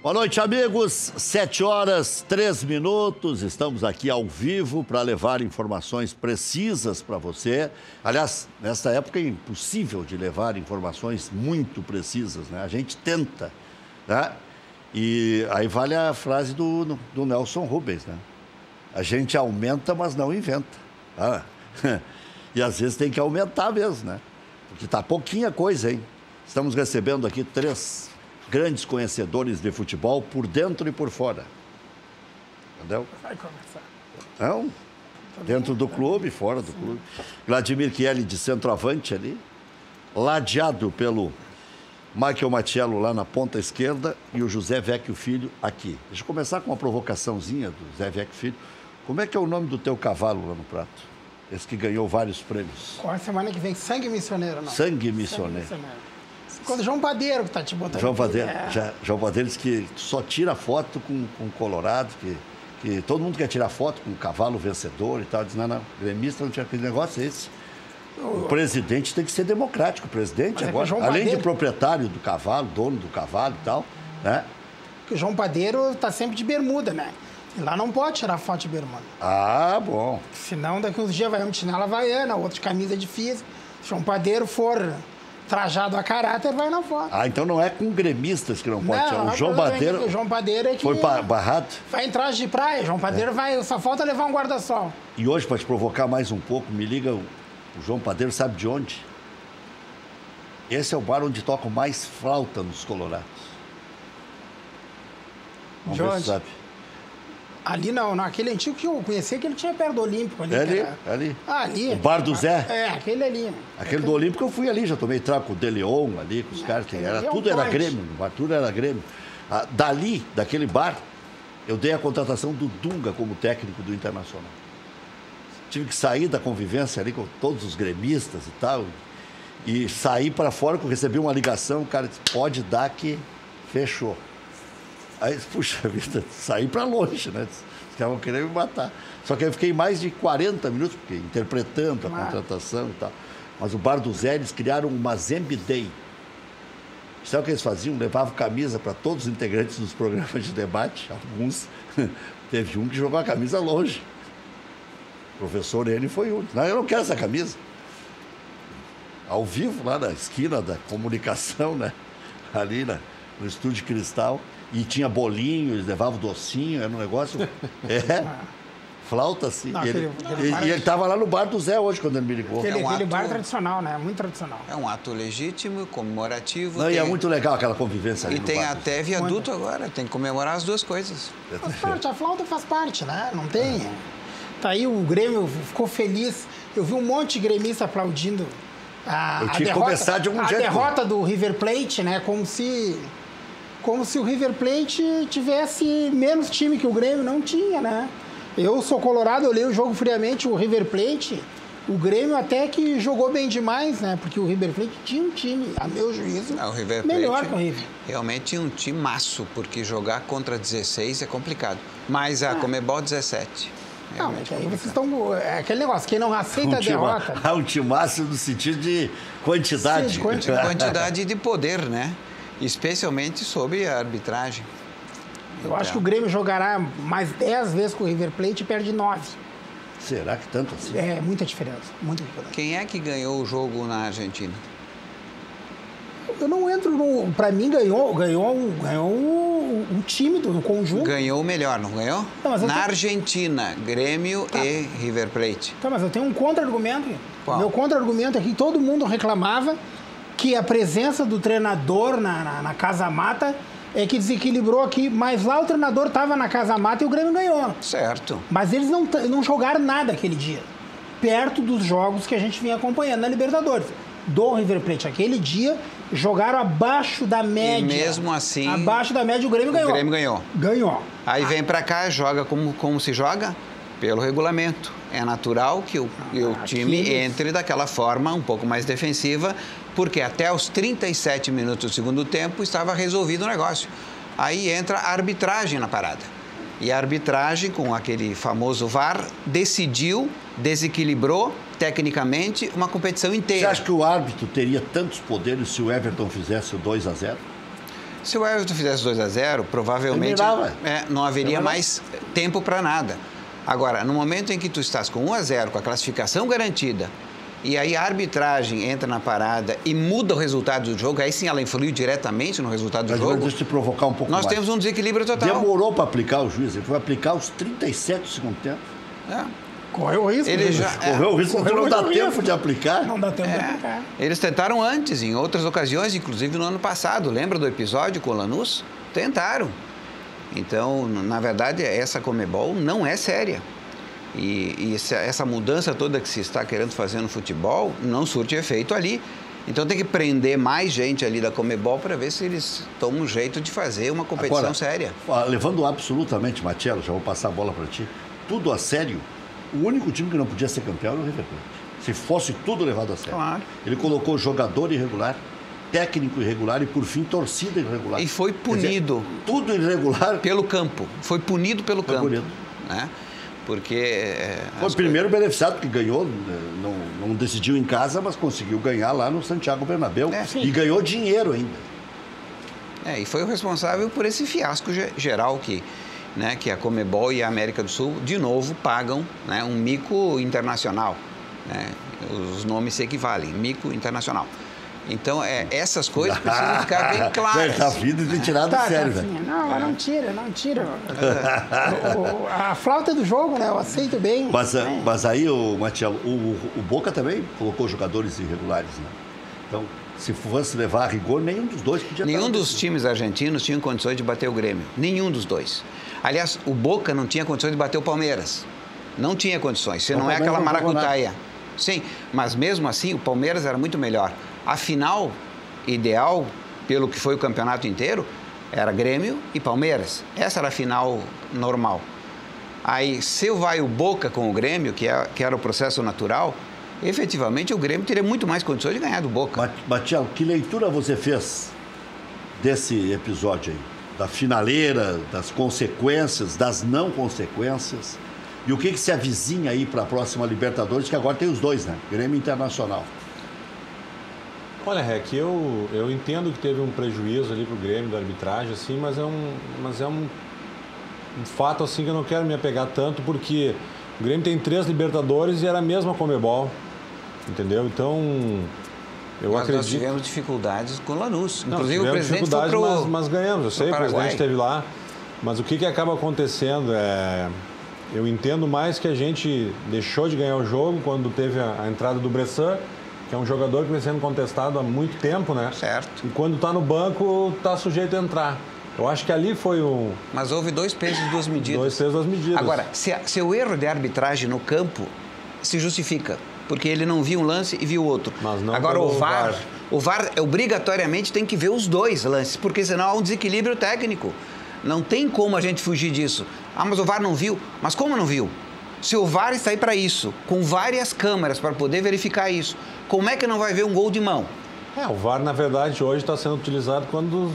Boa noite, amigos. 7h03. Estamos aqui ao vivo para levar informações precisas para você. Aliás, nessa época é impossível de levar informações muito precisas, né? A gente tenta, né? E aí vale a frase do Nelson Rubens, né? A gente aumenta, mas não inventa. Ah. E às vezes tem que aumentar mesmo, né? Porque tá pouquinha coisa, hein? Estamos recebendo aqui 3 grandes conhecedores de futebol por dentro e por fora. Entendeu? Vai começar. Não, dentro do clube, fora do clube. Vladimir Chieli de centroavante ali, ladeado pelo Michael Matiello lá na ponta esquerda e o José Vecchio Filho aqui. Deixa eu começar com uma provocaçãozinha do José Vecchio Filho. Como é que é o nome do teu cavalo lá no prato? Esse que ganhou vários prêmios. Com a semana que vem, Sangue Missioneiro, não? Sangue Missioneiro. Quando João Padeiro que tá te botando. João Padeiro, É. João Padeiro diz que só tira foto com Colorado, que todo mundo quer tirar foto com um cavalo vencedor e tal. Diz, não, gremista não tinha aquele negócio esse. O presidente tem que ser democrático, o presidente agora, além de proprietário do cavalo, dono do cavalo e tal, né? Porque o João Padeiro tá sempre de bermuda, né? E lá não pode tirar foto de bermuda. Ah, bom. Senão daqui uns dias vai um de chinela havaiana, outro de camisa difícil. Se João Padeiro for trajado a caráter, vai na foto. Ah, então não é com gremistas que não pode tirar. O João Padeiro. O João Padeiro é que foi barrado. vai em traje de praia. João Padeiro vai, só falta levar um guarda-sol. E hoje, para te provocar mais um pouco, me liga, o João Padeiro sabe de onde? Esse é o bar onde tocam mais flauta nos Colorados. Vamos ver se sabe. Ali não, aquele antigo que eu conhecia, que ele tinha perto do Olímpico. Ali, ali. Ah, ali. O bar do Zé? É, aquele ali. Aquele do Olímpico eu fui ali, já tomei trago com o De Leon ali, com os caras. Tudo era Grêmio, o bar tudo era Grêmio. Ah, dali, daquele bar, eu dei a contratação do Dunga como técnico do Internacional. Tive que sair da convivência ali com todos os gremistas e tal, e sair para fora, que eu recebi uma ligação, o cara disse, pode dar que fechou. Aí, puxa vida, saí para longe, né? Os caras vão querer me matar. Só que eu fiquei mais de 40 minutos, porque interpretando a contratação e tal. Mas o bar do Zé, eles criaram uma Zembe Day. Sabe o que eles faziam? Levavam camisa para todos os integrantes dos programas de debate. Alguns. Teve um que jogou a camisa longe. O professor N foi um. Não, eu não quero essa camisa. Ao vivo, lá na esquina da comunicação, né? Ali no Estúdio Cristal. E tinha bolinho, eles levavam docinho, era um negócio... flauta assim. Não, e ele estava lá no bar do Zé hoje, quando ele me ligou. Aquele bar tradicional, né? Muito tradicional. É um ato legítimo, comemorativo. Não, e é muito legal aquela convivência ali. E tem até viaduto agora, tem que comemorar as duas coisas. Faz parte, a flauta faz parte, né? Não tem... Tá aí, o Grêmio ficou feliz. Eu vi um monte de gremista aplaudindo a derrota do River Plate, né? Como se o River Plate tivesse menos time que o Grêmio. Não tinha, né? Eu sou colorado, olhei o jogo friamente, o River Plate, o Grêmio até que jogou bem demais, né? Porque o River Plate tinha um time, a meu juízo, o River melhor Plate que o River. Realmente tinha um timaço, porque jogar contra 16 é complicado. Mas a Comebol 17. Não, é que aí vocês estão... É aquele negócio, quem não aceita a derrota... Um timaço no sentido de quantidade. Sim, de quantidade de poder, né? Especialmente sobre a arbitragem. Eu acho que o Grêmio jogará mais 10 vezes com o River Plate e perde 9. Será que tanto assim? É, muita diferença, muita diferença. Quem é que ganhou o jogo na Argentina? Eu não entro no... Pra mim, ganhou o time do conjunto. Ganhou o melhor, não ganhou? Não, na Argentina, Grêmio e River Plate. Tá, mas eu tenho um contra-argumento. Qual? Meu contra-argumento é que todo mundo reclamava que a presença do treinador na Casa Mata é que desequilibrou aqui, mas lá o treinador estava na Casa Mata e o Grêmio ganhou. Certo. Mas eles não jogaram nada aquele dia, perto dos jogos que a gente vinha acompanhando na Libertadores. Do River Plate, aquele dia, jogaram abaixo da média. E mesmo assim... Abaixo da média, o Grêmio ganhou. O Grêmio ganhou. Ganhou. Aí vem pra cá, joga como se joga? Pelo regulamento. É natural que o time entre daquela forma um pouco mais defensiva, porque até os 37 minutos do segundo tempo estava resolvido o negócio. Aí entra a arbitragem na parada. E a arbitragem, com aquele famoso VAR, desequilibrou tecnicamente uma competição inteira. Você acha que o árbitro teria tantos poderes se o Everton fizesse o 2-0? Se o Everton fizesse 2-0, provavelmente não haveria mais tempo para nada. Agora, no momento em que tu estás com 1-0, com a classificação garantida, e aí a arbitragem entra na parada e muda o resultado do jogo, aí sim ela influiu diretamente no resultado do jogo. Deixa eu te provocar um pouco mais. Nós temos um desequilíbrio total. Demorou para aplicar o juiz, ele foi aplicar os 37 do segundo tempo. Correu o risco. Correu o risco de não dar tempo de aplicar. Não dá tempo de aplicar. Eles tentaram antes, em outras ocasiões, inclusive no ano passado. Lembra do episódio com o Lanús? Tentaram. Então, na verdade, essa Conmebol não é séria. E essa mudança toda que se está querendo fazer no futebol não surte efeito ali. Então tem que prender mais gente ali da Conmebol para ver se eles tomam um jeito de fazer uma competição agora, séria. Levando absolutamente, Matiello, já vou passar a bola para ti, tudo a sério, o único time que não podia ser campeão era o River Plate. Se fosse tudo levado a sério. Claro. Ele colocou jogador irregular, técnico irregular e, por fim, torcida irregular. E foi punido. Quer dizer, tudo irregular. Pelo campo. Foi punido pelo campo. Punido. Né? Porque... Foi o primeiro beneficiado que ganhou, não decidiu em casa, mas conseguiu ganhar lá no Santiago Bernabéu. E ganhou dinheiro ainda. E foi o responsável por esse fiasco geral que a Conmebol e a América do Sul, de novo, pagam, né, um mico internacional. Né? Os nomes se equivalem, mico internacional. Então, essas coisas precisam ficar bem claras. A vida tem tirado sério, velho. Não tira. A flauta do jogo, né? Eu aceito bem. Mas aí, Matiello, o Boca também colocou jogadores irregulares, né? Então, se fosse levar a rigor, nenhum dos dois podia Nenhum dos times argentinos tinha condições de bater o Grêmio. Nenhum dos dois. Aliás, o Boca não tinha condições de bater o Palmeiras. Não tinha condições. Se não é aquela maracutaia. Sim, mas mesmo assim, o Palmeiras era muito melhor. A final ideal, pelo que foi o campeonato inteiro, era Grêmio e Palmeiras. Essa era a final normal. Aí, se vai o Boca com o Grêmio, que era o processo natural, efetivamente o Grêmio teria muito mais condições de ganhar do Boca. Matiello, que leitura você fez desse episódio aí? Da finaleira, das consequências, das não consequências? E o que se avizinha aí para a próxima Libertadores, que agora tem os dois, né? Grêmio Internacional. Olha, Rec, eu entendo que teve um prejuízo ali pro Grêmio da arbitragem, assim, mas é um fato assim que eu não quero me apegar tanto, porque o Grêmio tem 3 Libertadores e era a mesma Conmebol, entendeu? Então, eu acredito... Nós tivemos dificuldades com o Lanús. Inclusive, o presidente foi pro... mas ganhamos, eu sei, o presidente esteve lá. Mas o que acaba acontecendo é... Eu entendo mais que a gente deixou de ganhar o jogo quando teve a entrada do Bressan, que é um jogador que vem sendo contestado há muito tempo, né? Certo. E quando está no banco, está sujeito a entrar. Eu acho que ali foi um... Mas houve 2 pesos e 2 medidas. 2 pesos e 2 medidas. Agora, se o erro de arbitragem no campo se justifica, porque ele não viu um lance e viu outro. Mas não. Agora, o VAR obrigatoriamente tem que ver os 2 lances, porque senão há um desequilíbrio técnico. Não tem como a gente fugir disso. Ah, mas o VAR não viu. Mas como não viu? Se o VAR está aí para isso, com várias câmeras para poder verificar isso, como é que não vai ver um gol de mão? O VAR, na verdade, hoje está sendo utilizado quando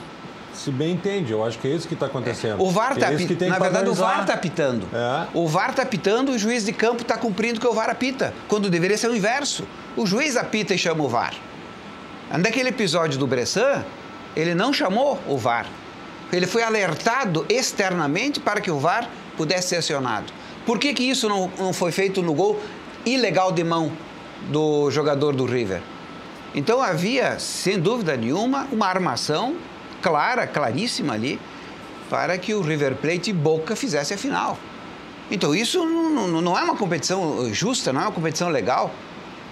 se bem entende. Eu acho que é isso que está acontecendo. O VAR está apitando. Na verdade, o VAR está apitando. O VAR está apitando e o juiz de campo está cumprindo o que o VAR apita, quando deveria ser o inverso. O juiz apita e chama o VAR. Naquele episódio do Bressan, ele não chamou o VAR. Ele foi alertado externamente para que o VAR pudesse ser acionado. Por que isso não foi feito no gol ilegal de mão do jogador do River? Então havia, sem dúvida nenhuma, uma armação clara, claríssima ali, para que o River Plate e Boca fizessem a final. Então isso não é uma competição justa, não é uma competição legal.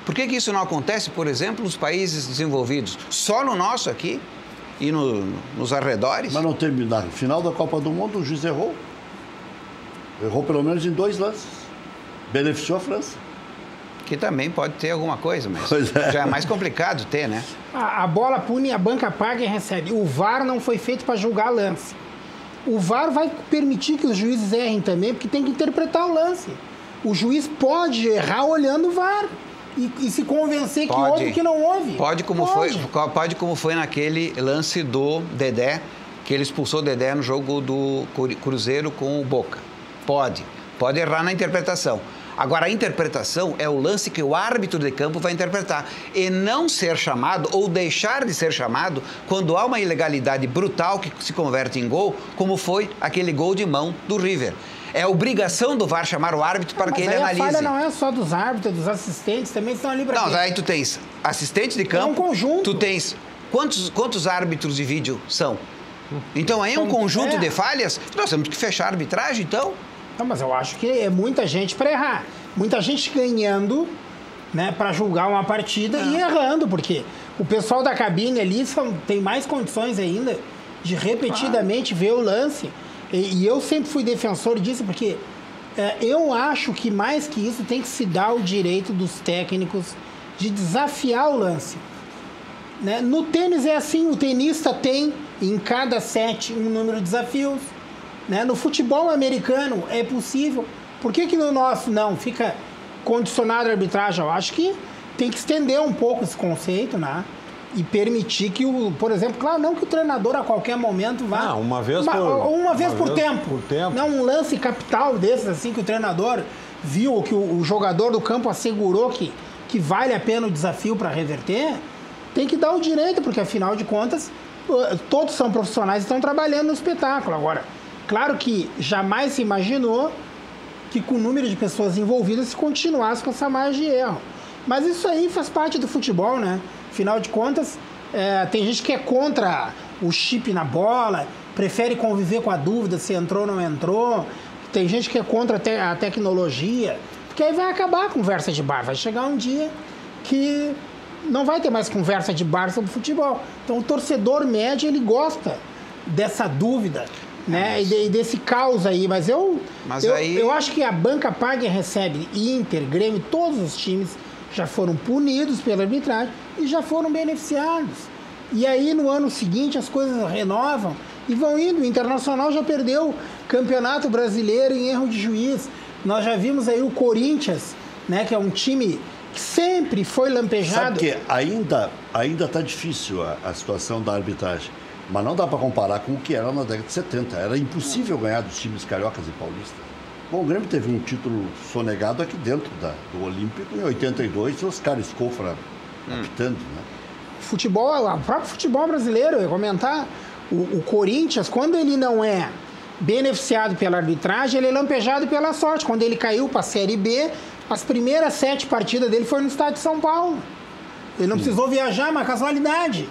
Por que isso não acontece, por exemplo, nos países desenvolvidos? Só no nosso aqui e nos arredores? Mas não teve, na final da Copa do Mundo, o juiz errou. Errou pelo menos em 2 lances. Beneficiou a França. Que também pode ter alguma coisa, mas já é mais complicado ter, né? A bola pune, a banca paga e recebe. O VAR não foi feito para julgar lance. O VAR vai permitir que os juízes errem também, porque tem que interpretar o lance. O juiz pode errar olhando o VAR e se convencer que houve ou que não houve. Pode como foi naquele lance do Dedé, que ele expulsou o Dedé no jogo do Cruzeiro com o Boca. Pode errar na interpretação. Agora, a interpretação é o lance que o árbitro de campo vai interpretar e não ser chamado ou deixar de ser chamado quando há uma ilegalidade brutal que se converte em gol, como foi aquele gol de mão do River. É obrigação do VAR chamar o árbitro para que ele analise. A falha não é só dos árbitros, dos assistentes, também estão ali para... Não, aí tu tens assistente de campo... É um conjunto. Tu tens... Quantos árbitros de vídeo são? Então, aí é um conjunto de falhas. Nós temos que fechar a arbitragem, então... Não, mas eu acho que é muita gente para errar. Muita gente ganhando, né, para julgar uma partida e errando, porque o pessoal da cabine ali tem mais condições ainda de repetidamente ver o lance. E eu sempre fui defensor disso, porque eu acho que mais que isso tem que se dar o direito dos técnicos de desafiar o lance. Né? No tênis é assim, o tenista tem em cada set um número de desafios. Né? No futebol americano é possível. Por que no nosso não? Fica condicionado à arbitragem? Eu acho que tem que estender um pouco esse conceito, né? E permitir que, por exemplo, claro, não que o treinador a qualquer momento vá... uma vez por tempo. Não um lance capital desses, assim, que o treinador viu, que o jogador do campo assegurou que vale a pena o desafio para reverter, tem que dar o direito, porque afinal de contas, todos são profissionais e estão trabalhando no espetáculo. Agora, claro que jamais se imaginou que com o número de pessoas envolvidas se continuasse com essa margem de erro. Mas isso aí faz parte do futebol, né? Afinal de contas, tem gente que é contra o chip na bola, prefere conviver com a dúvida se entrou ou não entrou. Tem gente que é contra a tecnologia, porque aí vai acabar a conversa de bar. Vai chegar um dia que não vai ter mais conversa de bar sobre futebol. Então, o torcedor médio, ele gosta dessa dúvida, né? E desse caos aí. Mas eu acho que a banca paga e recebe, Inter, Grêmio, todos os times já foram punidos pela arbitragem e já foram beneficiados. E aí, no ano seguinte, as coisas renovam e vão indo. O Internacional já perdeu o Campeonato Brasileiro em erro de juiz. Nós já vimos aí o Corinthians, né, que é um time que sempre foi lampejado. Sabe que ainda está difícil a situação da arbitragem, mas não dá para comparar com o que era na década de 70. Era impossível ganhar dos times cariocas e paulistas. Bom, o Grêmio teve um título sonegado aqui dentro do Olímpico em 82, Oscar Escofra apitando, né? O próprio futebol brasileiro, eu ia comentar, o Corinthians, quando ele não é beneficiado pela arbitragem, ele é lampejado pela sorte. Quando ele caiu para a Série B, as primeiras 7 partidas dele foram no estado de São Paulo. Ele não precisou viajar, uma casualidade.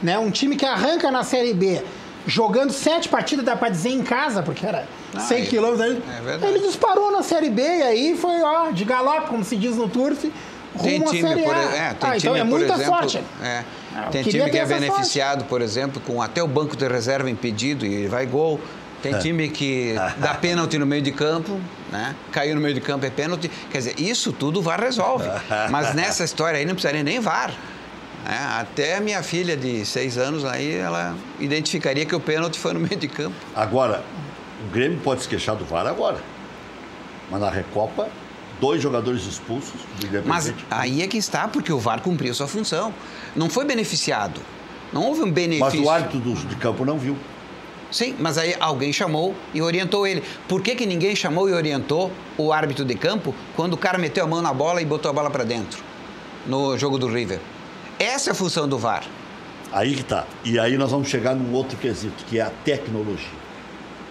Né? Um time que arranca na Série B, jogando 7 partidas, dá para dizer em casa, porque era 100 quilômetros. Ele disparou na Série B e aí foi de galope, como se diz no turf, rumo à Série A. Então é muita sorte. Tem time que é beneficiado, por exemplo, com até o banco de reserva impedido e vai gol. Tem time que dá pênalti no meio de campo, né? Caiu no meio de campo é pênalti. Quer dizer, isso tudo o VAR resolve. Mas nessa história aí não precisaria nem VAR. Até a minha filha de 6 anos aí, ela identificaria que o pênalti foi no meio de campo. Agora, o Grêmio pode se queixar do VAR agora. Mas na Recopa, 2 jogadores expulsos do Independente. Mas aí é que está, porque o VAR cumpriu sua função. Não foi beneficiado. Não houve um benefício. Mas o árbitro de campo não viu. Sim, mas aí alguém chamou e orientou ele. Por que ninguém chamou e orientou o árbitro de campo quando o cara meteu a mão na bola e botou a bola para dentro no jogo do River? Essa é a função do VAR. Aí que tá. E aí nós vamos chegar num outro quesito, que é a tecnologia.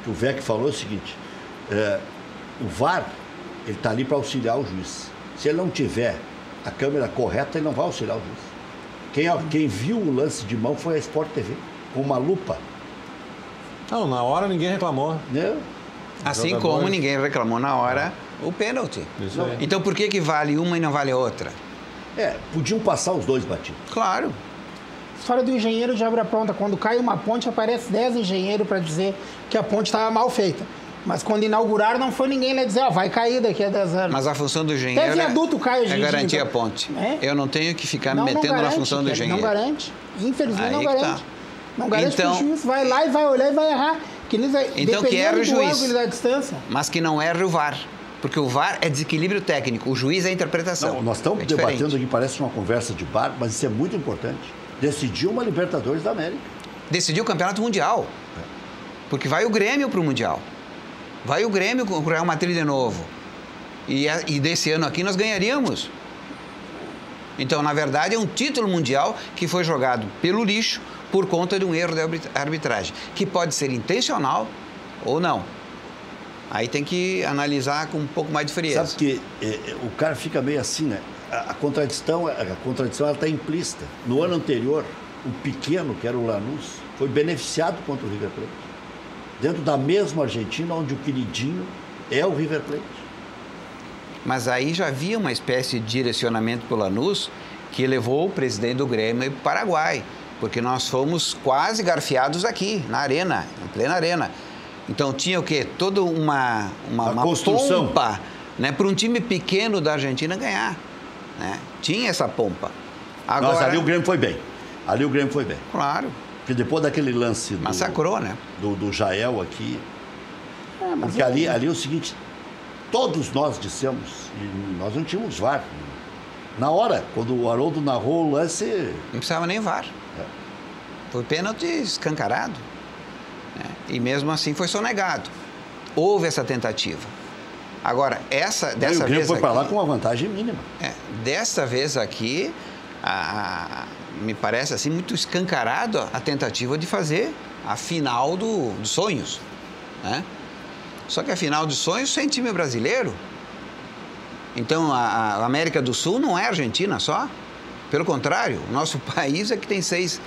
O que o Vec falou é o seguinte, o VAR, ele está ali para auxiliar o juiz. Se ele não tiver a câmera correta, ele não vai auxiliar o juiz. Quem viu o lance de mão foi a Sport TV, com uma lupa. Não, na hora ninguém reclamou. Assim como ninguém reclamou na hora o pênalti. Então por que vale uma e não vale outra? Podiam passar os 2 batidos. Claro. História do engenheiro de obra pronta. Quando cai uma ponte, aparece 10 engenheiros para dizer que a ponte estava mal feita. Mas quando inauguraram, não foi ninguém lá dizer, vai cair daqui a 10 anos. Mas a função do engenheiro é garantir a ponte. Eu não tenho que ficar me metendo na função do engenheiro. Não garante. Infelizmente não garante. Tá. Não garante que o juiz vai lá e vai olhar e vai errar. Então que erre o juiz, da distância. mas que não erre o VAR. Porque o VAR é desequilíbrio técnico, o juiz é a interpretação. Não, nós estamos debatendo aqui, parece uma conversa de bar, mas isso é muito importante. Decidiu uma Libertadores da América. Decidiu o Campeonato Mundial. Porque vai o Grêmio para o Mundial. Vai o Grêmio com o Real Madrid de novo. E desse ano aqui nós ganharíamos. Então, na verdade, é um título mundial que foi jogado pelo lixo por conta de um erro de arbitragem, que pode ser intencional ou não. Aí tem que analisar com um pouco mais de frieza. Sabe que o cara fica meio assim, né? A contradição ela está implícita. No ano anterior, o pequeno, que era o Lanús, foi beneficiado contra o River Plate. Dentro da mesma Argentina, onde o queridinho é o River Plate. Mas aí já havia uma espécie de direcionamento pelo Lanús que levou o presidente do Grêmio para o Paraguai, porque nós fomos quase garfiados aqui, na arena, em plena arena. Então tinha o quê? Toda uma construção. Pompa, né, para um time pequeno da Argentina ganhar. Né? Tinha essa pompa. Agora... Nossa, ali o Grêmio foi bem. Ali o Grêmio foi bem. Claro. Porque depois daquele lance massacrou, né? Do Jael aqui. Porque ali é o seguinte, todos nós dissemos, e nós não tínhamos VAR. Na hora, quando o Haroldo narrou o lance... Não precisava nem VAR. Foi pênalti escancarado. Né? E mesmo assim foi sonegado. Houve essa tentativa. Agora, dessa vez o Grêmio foi aqui, para lá com uma vantagem mínima. Dessa vez aqui, me parece assim muito escancarado a tentativa de fazer a final dos sonhos. Né? Só que a final dos sonhos sem time brasileiro. Então, a América do Sul não é Argentina só. Pelo contrário, o nosso país é que tem seis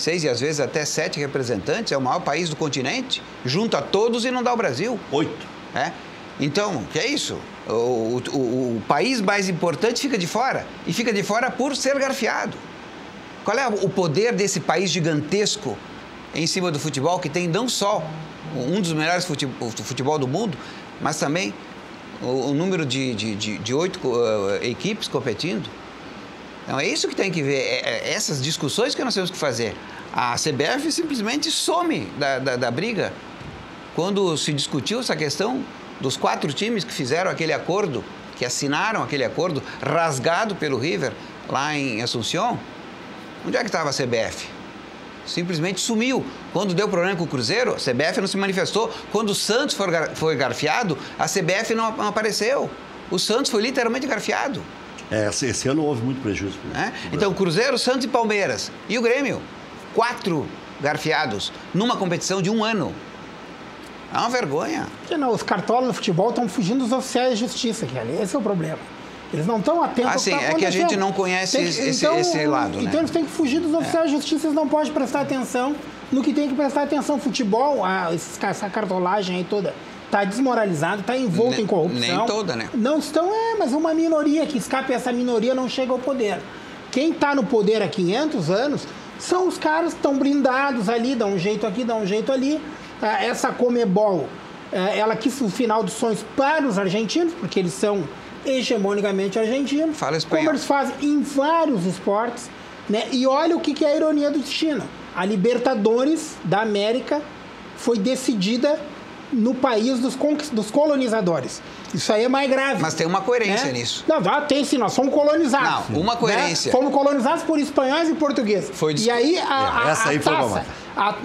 e às vezes até 7 representantes. É o maior país do continente. Junta todos e não dá o Brasil. 8. Então, que é isso? O país mais importante fica de fora. E fica de fora por ser garfiado. Qual é o poder desse país gigantesco em cima do futebol, que tem não só um dos melhores futebol do mundo, mas também o número de 8 equipes competindo? Então, é isso que tem que ver, essas discussões que nós temos que fazer. A CBF simplesmente some da briga. Quando se discutiu essa questão dos 4 times que fizeram aquele acordo, que assinaram aquele acordo rasgado pelo River, lá em Assunção, onde é que estava a CBF? Simplesmente sumiu. Quando deu problema com o Cruzeiro, a CBF não se manifestou. Quando o Santos foi garfiado, a CBF não apareceu. O Santos foi literalmente garfiado. Esse ano houve muito prejuízo. Então, Cruzeiro, Santos e Palmeiras. E o Grêmio? 4 garfiados numa competição de 1 ano. É uma vergonha. Os cartolas do futebol estão fugindo dos oficiais de justiça, esse é o problema. Eles não estão atentos ao que está acontecendo. É que a gente não conhece esse lado, então eles têm que fugir dos oficiais de justiça, eles não podem prestar atenção no que tem que prestar atenção. Futebol, essa cartolagem aí toda, está desmoralizado, está envolto em corrupção. Nem toda, né? Não estão, mas uma minoria que escapa, essa minoria não chega ao poder. Quem está no poder há 500 anos são os caras que estão blindados ali, dá um jeito aqui, dá um jeito ali. Essa Comebol, ela quis o final dos sonhos para os argentinos, porque eles são hegemonicamente argentinos. Fala espanhol. Como eles fazem em vários esportes, né? E olha o que é a ironia do destino. A Libertadores da América foi decidida no país dos colonizadores. Isso aí é mais grave. Mas tem uma coerência nisso. Não, tem sim, nós somos colonizados. Não, uma coerência. Fomos colonizados por espanhóis e portugueses. E aí a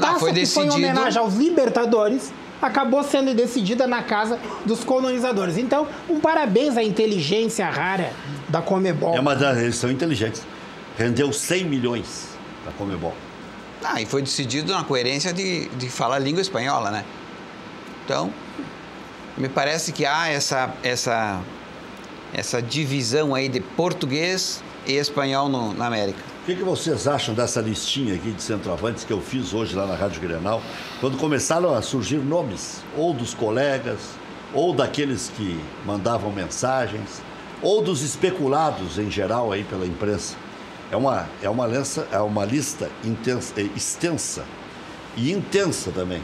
taça que foi em homenagem aos Libertadores acabou sendo decidida na casa dos colonizadores. Então, parabéns à inteligência rara da Comebol. Eles são inteligentes. Rendeu 100 milhões da Comebol. E foi decidido na coerência de falar a língua espanhola, né? Então, me parece que há essa divisão aí de português e espanhol na América. O que vocês acham dessa listinha aqui de centroavantes que eu fiz hoje lá na Rádio Grenal, quando começaram a surgir nomes, ou dos colegas, ou daqueles que mandavam mensagens, ou dos especulados em geral aí pela imprensa? É uma lista extensa e intensa também.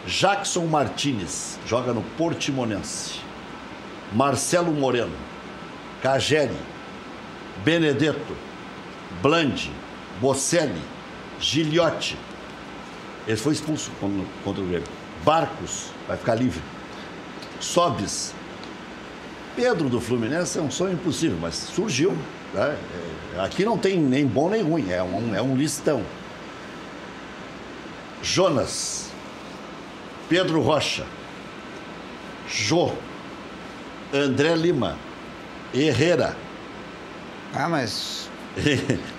Jackson Martínez, joga no Portimonense. Marcelo Moreno, Cageri, Benedetto, Blandi, Bocelli, Giliotti. Ele foi expulso contra o Grêmio. Barcos, vai ficar livre. Sobis. Pedro do Fluminense é um sonho impossível, mas surgiu. Né? Aqui não tem nem bom nem ruim, é um listão. Jonas, Pedro Rocha, Jô, André Lima. Herrera. Ah, mas...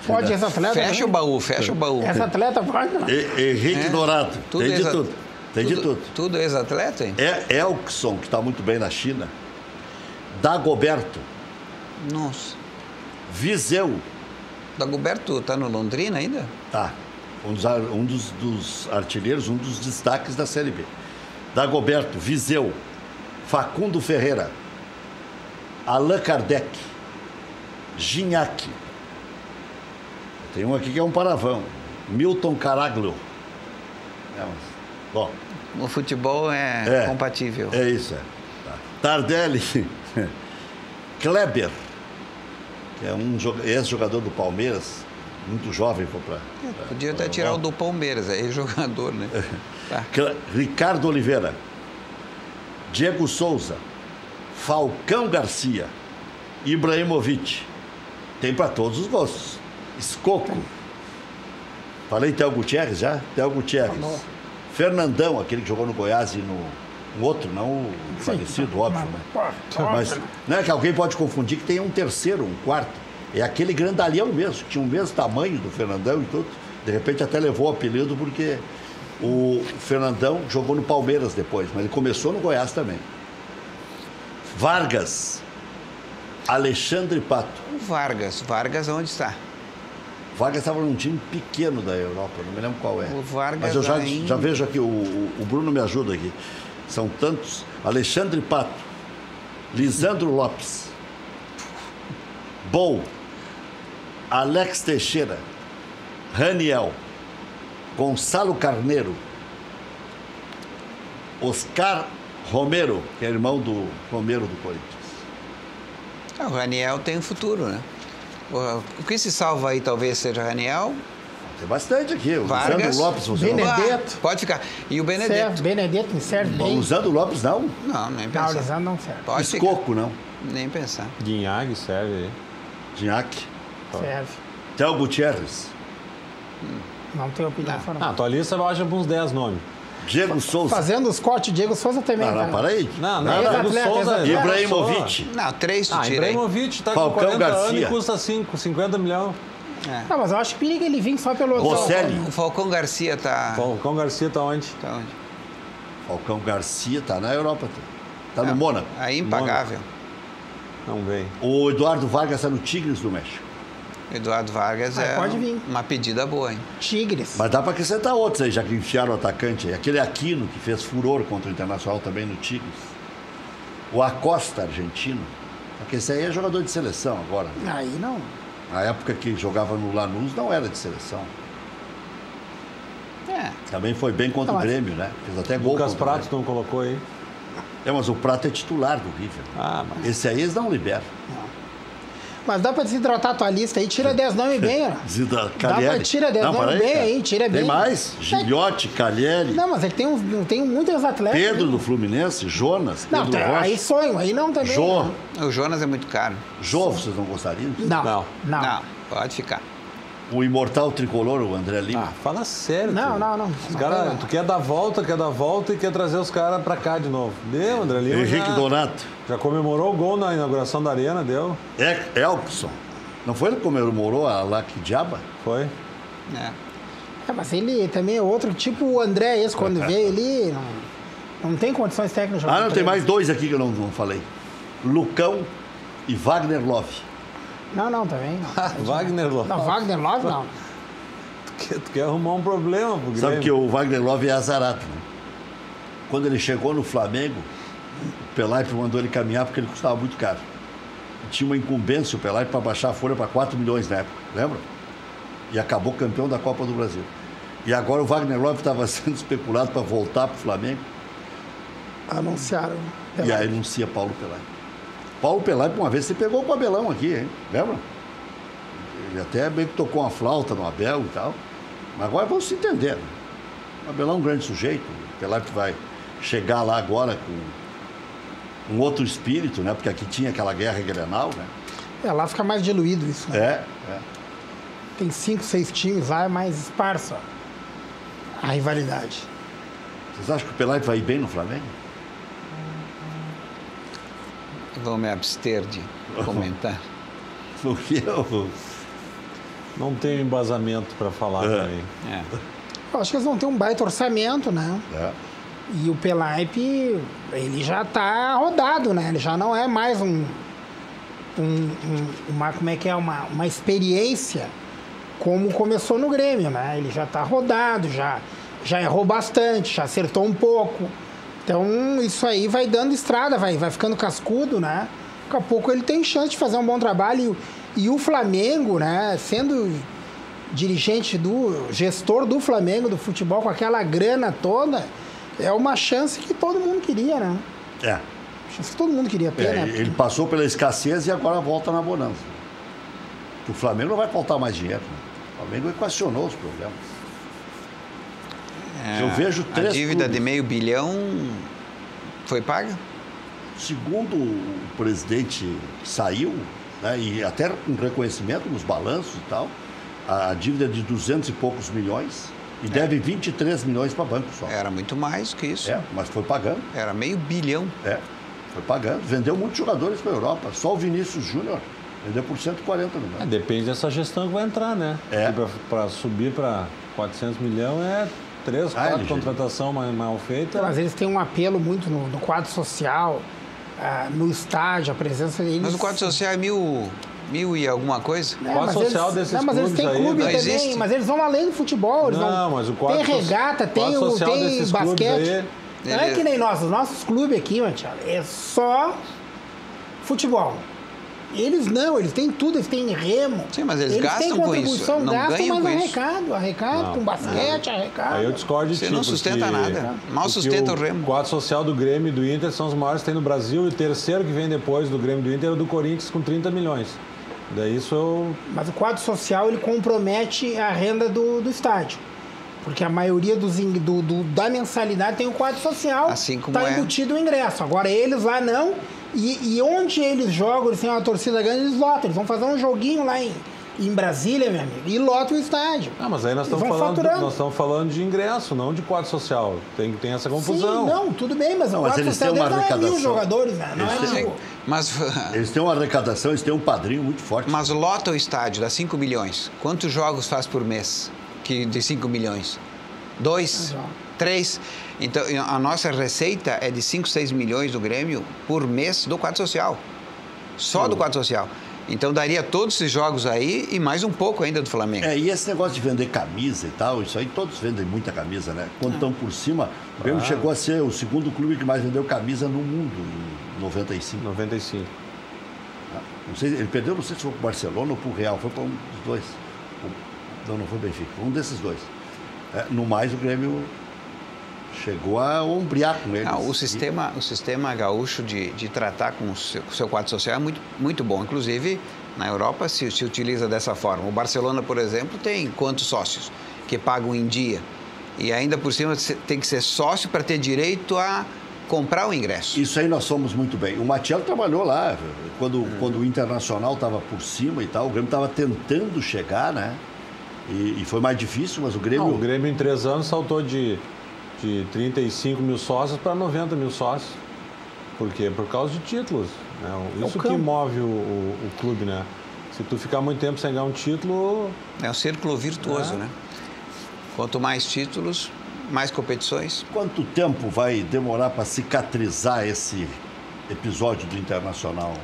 Pode esse atleta? Fecha o baú, fecha o baú. Esse atleta pode, não? Henrique Dourado. Tem de tudo. Tem de tudo. Tudo ex-atleta, hein? Elkson, que está muito bem na China. Dagoberto. Nossa. Viseu. Dagoberto está no Londrina ainda? Tá. Um dos artilheiros, um dos destaques da Série B. Dagoberto, Viseu. Facundo Ferreira. Allan Kardec. Gignac. Tem um aqui que é um paravão. Milton Caraglio. Bom. O futebol é compatível. É isso, Tá. Tardelli. Kleber, que é um ex-jogador do Palmeiras, muito jovem. Podia até tirar o do Palmeiras, é ex-jogador, né? Tá. Ricardo Oliveira. Diego Souza. Falcão Garcia. Ibrahimovic. Tem para todos os gostos. Escoco. Falei Théo Gutierrez já? Théo Gutierrez. Fernandão, aquele que jogou no Goiás e no outro, não o falecido, óbvio. Mas não é que alguém pode confundir que tem um terceiro, um quarto. É aquele grandalhão mesmo, que tinha o mesmo tamanho do Fernandão e tudo. De repente até levou o apelido porque o Fernandão jogou no Palmeiras depois, mas ele começou no Goiás também. Vargas. Alexandre Pato. O Vargas onde está? Vargas estava num time pequeno da Europa, não me lembro qual é. O Vargas. Mas eu já vejo aqui, o Bruno me ajuda aqui. São tantos. Alexandre Pato, Lisandro Lopes, Bol, Alex Teixeira, Raniel, Gonçalo Carneiro, Oscar Romero, que é irmão do Romero do Corinthians. O Raniel tem um futuro, né? O que se salva aí talvez seja Raniel. Tem bastante aqui. O Vargas, Lisandro Lopes. Benedetto. Pode ficar. E o Benedetto. Benedetto me serve bem. O Lisandro Lopes não? Não, nem Não, o pensar. Lisandro não serve. Pode Escoco, não. Nem pensar. Guinhag serve aí. Gignac. Serve. Théo Gutierrez. Não tenho opinião formada. Ah, tua lista eu acho uns 10 nomes. Diego Souza. Fazendo os cortes, Diego Souza também. Não, para aí. Não, Diego Souza. Ibrahimovic. Não, 3 tu tira aí. Ibrahimovic tá Falcão com 40 Garcia. anos e custa 50 milhões. Não, mas eu acho que periga ele vir só pelo... Rosselli. O Falcão Garcia tá... Falcão Garcia tá onde? Tá onde? Falcão Garcia tá na Europa. Tá no Mônaco. Aí impagável. Não vem. O Eduardo Vargas tá no Tigres do México. Eduardo Vargas pode vir. Uma pedida boa, hein? Tigres. Mas dá para acrescentar outros aí, já que enfiaram o atacante aí. Aquele Aquino, que fez furor contra o Internacional também no Tigres. O Acosta, argentino. Porque esse aí é jogador de seleção agora. Aí não. Na época que jogava no Lanús, não era de seleção. Também foi bem contra o Grêmio, né? Fez até gol. Lucas Prato não colocou aí. Mas o Prato é titular do River. Mas... Esse aí eles não liberam. Mas dá pra desidratar a tua lista aí, tira 10 nomes bem, ó. Tira 10 nomes bem aí, tira bem. Tem mais? Gilhote, Calheri. Não, mas é que tem muitos atletas. Pedro do Fluminense, Jonas, não, Pedro Rocha. Aí sonho, aí não também. Jô. O Jonas é muito caro. Jô, vocês não gostariam? Não, pode ficar. O imortal tricolor, o André Lima. Fala sério. Não. Os cara, tu quer dar volta e quer trazer os caras pra cá de novo. Deu, André Lima. Henrique Donato. Já comemorou o gol na inauguração da arena, deu. Elkson. Não foi ele que comemorou a Lac Diaba? Foi. Mas ele também é outro, tipo o André, esse quando veio, ele não tem condições técnicas. Não, tem mais dois aqui que eu não falei. Lucão e Wagner Love. Não, também não. Wagner Love. Não, Wagner Love não. Tu quer arrumar um problema pro Grêmio. Sabe que o Wagner Love é azarado, né? Quando ele chegou no Flamengo, o Pelaipe mandou ele caminhar porque ele custava muito caro. E tinha uma incumbência o Pelaipe para baixar a folha para 4 milhões na época, lembra? E acabou campeão da Copa do Brasil. E agora o Wagner Love estava sendo especulado para voltar para o Flamengo. Anunciaram. E aí anuncia Paulo Pelaipe. Paulo Pelaipe, uma vez, você pegou com o Abelão aqui, hein? Lembra? Ele até meio que tocou uma flauta no Abel e tal. Mas agora vamos se entender. Né? O Abelão é um grande sujeito. O Pelaipe vai chegar lá agora com um outro espírito, né? Porque aqui tinha aquela guerra Grenal, né? Lá fica mais diluído isso. Né? Tem 5, 6 times lá, é mais esparso a rivalidade. Vocês acham que o Pelaipe vai ir bem no Flamengo? Vou me abster de comentar. Porque eu... Não tenho embasamento para falar também. Eu acho que eles vão ter um baita orçamento, né? E o Pelaipe, ele já está rodado, né? Ele já não é mais uma experiência como começou no Grêmio, né? Ele já está rodado, já errou bastante, já acertou um pouco. Então, isso aí vai dando estrada, vai ficando cascudo, né? Daqui a pouco ele tem chance de fazer um bom trabalho. E o Flamengo, né? Sendo gestor do Flamengo, do futebol, com aquela grana toda, é uma chance que todo mundo queria, né? Chance que todo mundo queria ter, né? Ele passou pela escassez e agora volta na bonança. O Flamengo não vai faltar mais dinheiro, né? O Flamengo equacionou os problemas. Eu vejo a dívida de $500 milhão foi paga? Segundo o presidente que saiu, né, e até com reconhecimento nos balanços e tal, a dívida é de 200 e poucos milhões e deve 23 milhões para banco só. Era muito mais que isso. Mas foi pagando. Era $500 milhão. Foi pagando. Vendeu muitos jogadores para a Europa. Só o Vinícius Júnior vendeu por 140 milhões. Depende dessa gestão que vai entrar, né? Para subir para 400 milhões é 3, 4 contratação mal feita. Mas eles têm um apelo muito no quadro social, no estádio, a presença deles. Mas o quadro social é mil e alguma coisa? O quadro social desses clubes mas eles têm clube aí, também, existe. Mas eles vão além do futebol. Mas o quadro tem regata, tem basquete. Não é que nem os nossos clubes aqui, Matias, é só futebol. Eles não, eles têm tudo, eles têm remo. Sim, mas eles gastam têm contribuição, com isso. Não ganham mas com arrecado, com basquete, arrecado. Aí eu discordo de ti. Você não sustenta nada. Mal sustenta o remo. O quadro social do Grêmio e do Inter são os maiores que tem no Brasil e o terceiro que vem depois do Grêmio e do Inter é o do Corinthians com 30 milhões. Daí isso eu... Mas o quadro social, ele compromete a renda do estádio. Porque a maioria da mensalidade tem o quadro social, assim como está embutido o ingresso. Agora eles lá não... E onde eles jogam, eles têm uma torcida grande, eles lotam. Eles vão fazer um joguinho lá em Brasília, meu amigo, e lotam o estádio. Mas aí nós estamos falando de ingresso, não de quadro social. Tem essa confusão. Sim, não, tudo bem, mas o quadro social deles não é 1.000 jogadores, né? Eles têm uma arrecadação, eles têm um padrinho muito forte. Mas lota o estádio, dá 5 milhões. Quantos jogos faz por mês de 5 milhões? 2? 3? Então, a nossa receita é de 5, 6 milhões do Grêmio por mês do quadro social. Só do quadro social. Então, daria todos esses jogos aí e mais um pouco ainda do Flamengo. E esse negócio de vender camisa e tal, isso aí todos vendem muita camisa, né? Quando estão por cima, o Grêmio chegou a ser o segundo clube que mais vendeu camisa no mundo, em 95. Não sei, ele perdeu, não sei se foi para o Barcelona ou para o Real, foi para um dos dois. Não foi Benfica, foi um desses dois. No mais, o Grêmio chegou a ombrear com eles. O sistema gaúcho de tratar com o seu quadro social é muito, muito bom. Inclusive, na Europa se utiliza dessa forma. O Barcelona, por exemplo, tem quantos sócios que pagam em dia? E ainda por cima tem que ser sócio para ter direito a comprar o ingresso. Isso aí nós somos muito bem. O Matiello trabalhou lá, quando o Internacional estava por cima e tal, o Grêmio estava tentando chegar, né? E foi mais difícil, mas o Grêmio... O Grêmio em 3 anos saltou de 35 mil sócios para 90 mil sócios. Por quê? Por causa de títulos. Né? Isso que move o clube, né? Se tu ficar muito tempo sem ganhar um título... É um círculo virtuoso, né? Quanto mais títulos, mais competições. Quanto tempo vai demorar para cicatrizar esse episódio do Internacional,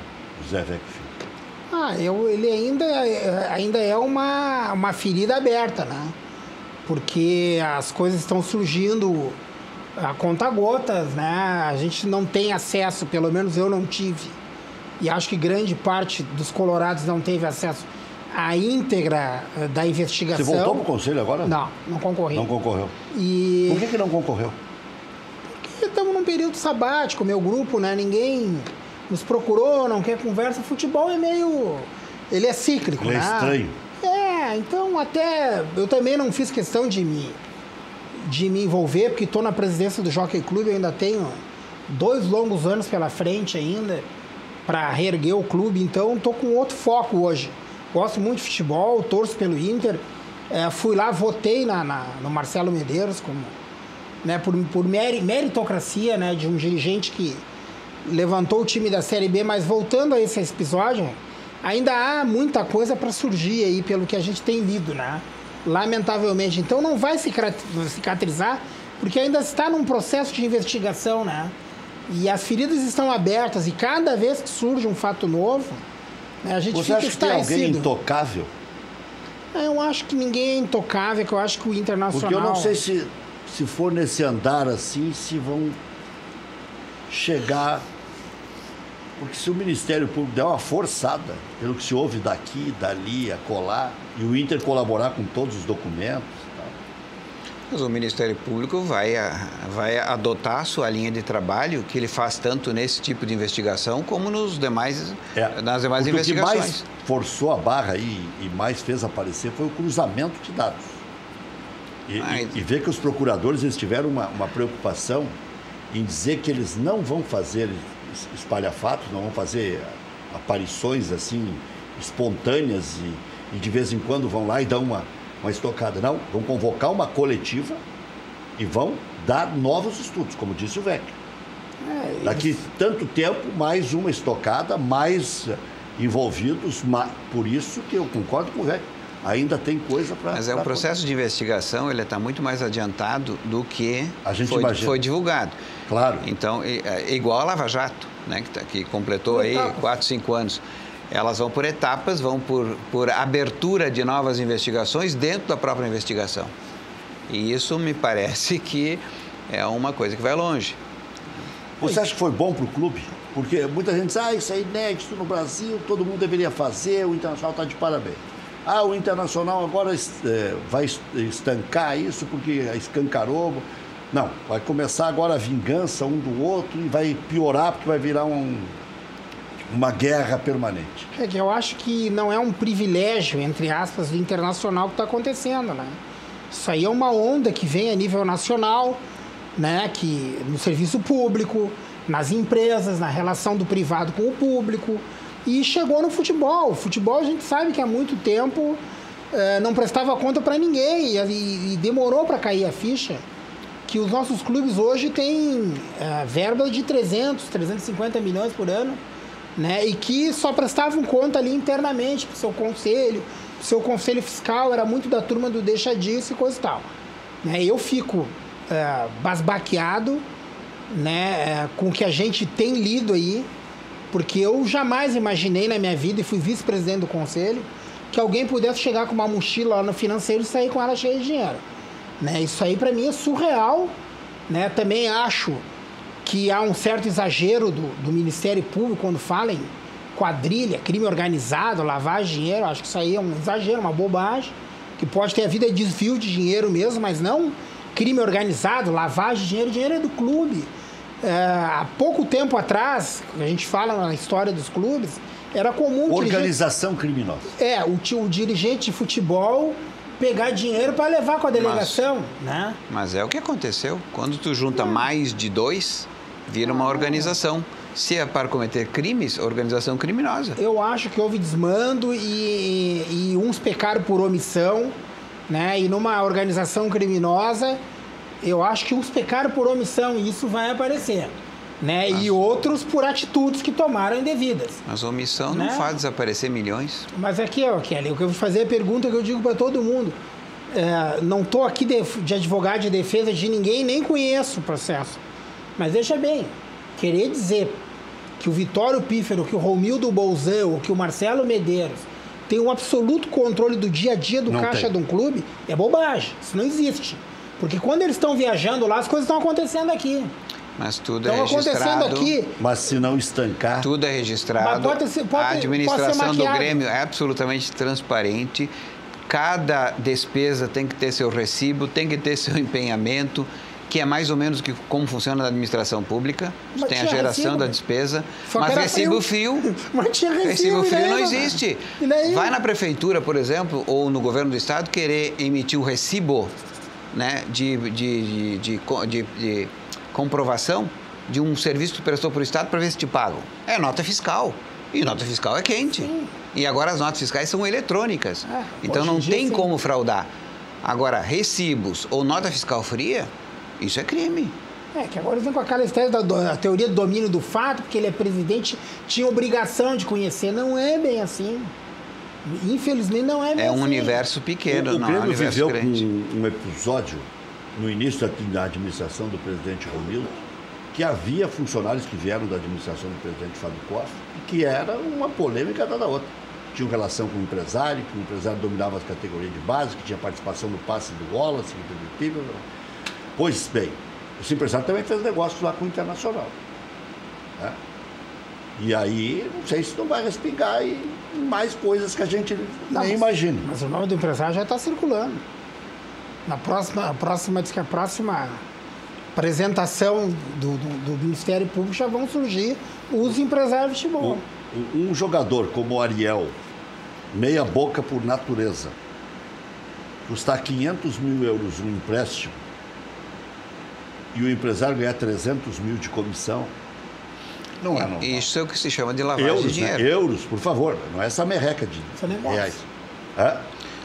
José Vecchi? Ele ainda é uma ferida aberta, né? Porque as coisas estão surgindo a conta-gotas, né? A gente não tem acesso, pelo menos eu não tive, e acho que grande parte dos colorados não teve acesso à íntegra da investigação. Você voltou para o conselho agora? Não concorri. Não concorreu. Por que não concorreu? Porque estamos num período sabático, meu grupo, né? Ninguém nos procurou, não quer conversa. Futebol é meio... Ele é cíclico, né? É estranho. Então até eu também não fiz questão de me envolver, porque estou na presidência do Jockey Clube, eu ainda tenho 2 longos anos pela frente ainda para reerguer o clube, então estou com outro foco hoje. Gosto muito de futebol, torço pelo Inter, fui lá, votei no Marcelo Medeiros como, né, por meritocracia, né, de um dirigente que levantou o time da Série B, mas voltando a esse episódio, ainda há muita coisa para surgir aí, pelo que a gente tem lido, né? Lamentavelmente. Então não vai cicatrizar, porque ainda está num processo de investigação, né? E as feridas estão abertas, e cada vez que surge um fato novo, né, a gente fica estarrecido. Você acha que tem alguém intocável? Eu acho que ninguém é intocável, que eu acho que o Internacional... Porque eu não sei se for nesse andar assim, se vão chegar... Porque se o Ministério Público der uma forçada, pelo que se ouve daqui, dali, acolá, e o Inter colaborar com todos os documentos... Tá? Mas o Ministério Público vai adotar a sua linha de trabalho, que ele faz tanto nesse tipo de investigação, como nas demais investigações. O que mais forçou a barra aí e mais fez aparecer foi o cruzamento de dados. E ver que os procuradores eles tiveram uma preocupação em dizer que eles não vão fazer espalhafatos, não vão fazer aparições assim espontâneas e de vez em quando vão lá e dão uma estocada. Não, vão convocar uma coletiva e vão dar novos estudos, como disse o Vec. Daqui tanto tempo, mais uma estocada, mais envolvidos, por isso que eu concordo com o Vec. Ainda tem coisa para... Mas o processo de investigação, ele está muito mais adiantado do que foi divulgado. Claro. Então, igual a Lava Jato, né, que completou aí 4, 5 anos. Elas vão por etapas, vão por abertura de novas investigações dentro da própria investigação. E isso me parece que é uma coisa que vai longe. Você acha que foi bom para o clube? Porque muita gente diz, isso é inédito no Brasil, todo mundo deveria fazer, o Internacional está de parabéns. O Internacional agora vai estancar isso porque escancarou. Não, vai começar agora a vingança um do outro e vai piorar porque vai virar uma guerra permanente. Eu acho que não é um privilégio, entre aspas, do Internacional que está acontecendo, né? Isso aí é uma onda que vem a nível nacional, né? Que no serviço público, nas empresas, na relação do privado com o público, e chegou no futebol. O futebol a gente sabe que há muito tempo não prestava conta para ninguém e demorou para cair a ficha que os nossos clubes hoje têm verba de 300, 350 milhões por ano, né? E que só prestavam conta ali internamente para o seu conselho fiscal, era muito da turma do deixa disso e coisa e tal. Né? Eu fico basbaqueado, né, com o que a gente tem lido aí, porque eu jamais imaginei na minha vida, e fui vice-presidente do conselho, que alguém pudesse chegar com uma mochila lá no financeiro e sair com ela cheia de dinheiro. Né? Isso aí para mim é surreal. Né? Também acho que há um certo exagero do Ministério Público quando fala em quadrilha, crime organizado, lavagem de dinheiro. Acho que isso aí é um exagero, uma bobagem, que pode ter havido desvio de dinheiro mesmo, mas não crime organizado, lavagem de dinheiro é do clube. Há pouco tempo atrás, a gente fala na história dos clubes, era comum... Organização criminosa. O dirigente de futebol pegar dinheiro para levar com a delegação, né? Mas é o que aconteceu. Quando tu junta mais de 2, vira uma organização. Se é para cometer crimes, organização criminosa. Eu acho que houve desmando e uns pecaram por omissão, né? E numa organização criminosa, eu acho que uns pecaram por omissão e isso vai aparecer. Né? E outros por atitudes que tomaram indevidas. Mas a omissão não faz desaparecer milhões. Mas aqui, Kelly, o que eu vou fazer é a pergunta que eu digo para todo mundo. Não estou aqui de advogado de defesa de ninguém, nem conheço o processo. Mas deixa bem, querer dizer que o Vitório Pífero, que o Romildo Bolzão, que o Marcelo Medeiros tem um absoluto controle do dia a dia do caixa de um clube, é bobagem. Isso não existe. Porque quando eles estão viajando lá, as coisas estão acontecendo aqui. Mas tudo é registrado. Aqui. Mas se não estancar... Tudo é registrado. A administração do Grêmio é absolutamente transparente. Cada despesa tem que ter seu recibo, tem que ter seu empenhamento, que é mais ou menos como funciona a administração pública. Mas tem a geração da despesa. Mas recibo frio... Mas tinha recibo frio não existe. Vai na prefeitura, por exemplo, ou no governo do estado, querer emitir o recibo, né, de comprovação de um serviço que prestou para o Estado para ver se te pagam. É nota fiscal. E nota fiscal é quente. Sim. E agora as notas fiscais são eletrônicas. Então não tem como fraudar. Agora, recibos ou nota fiscal fria, isso é crime. Que agora eles vêm com aquela história da teoria do domínio do fato, porque ele é presidente, tinha obrigação de conhecer. Não é bem assim. Infelizmente não é bem assim. É um universo pequeno, não é um universo universo grande. O Grêmio viveu com um episódio no início da administração do presidente Romildo, que havia funcionários que vieram da administração do presidente Fábio Costa, e que era uma polêmica da outra. Tinha relação com o empresário, que o empresário dominava as categorias de base, que tinha participação no passe do Wallace, Pois bem, esse empresário também fez negócios lá com o Internacional. Né? E aí, não sei se não vai respingar em mais coisas que a gente nem imagina. Mas o nome do empresário já está circulando. Na próxima apresentação do Ministério Público já vão surgir os empresários de futebol. Um jogador como o Ariel, meia boca por natureza, custar 500 mil euros um empréstimo e o empresário ganhar 300 mil de comissão, não é normal. Isso é o que se chama de lavagem de dinheiro. Né? Euros, por favor, não é essa merreca de reais.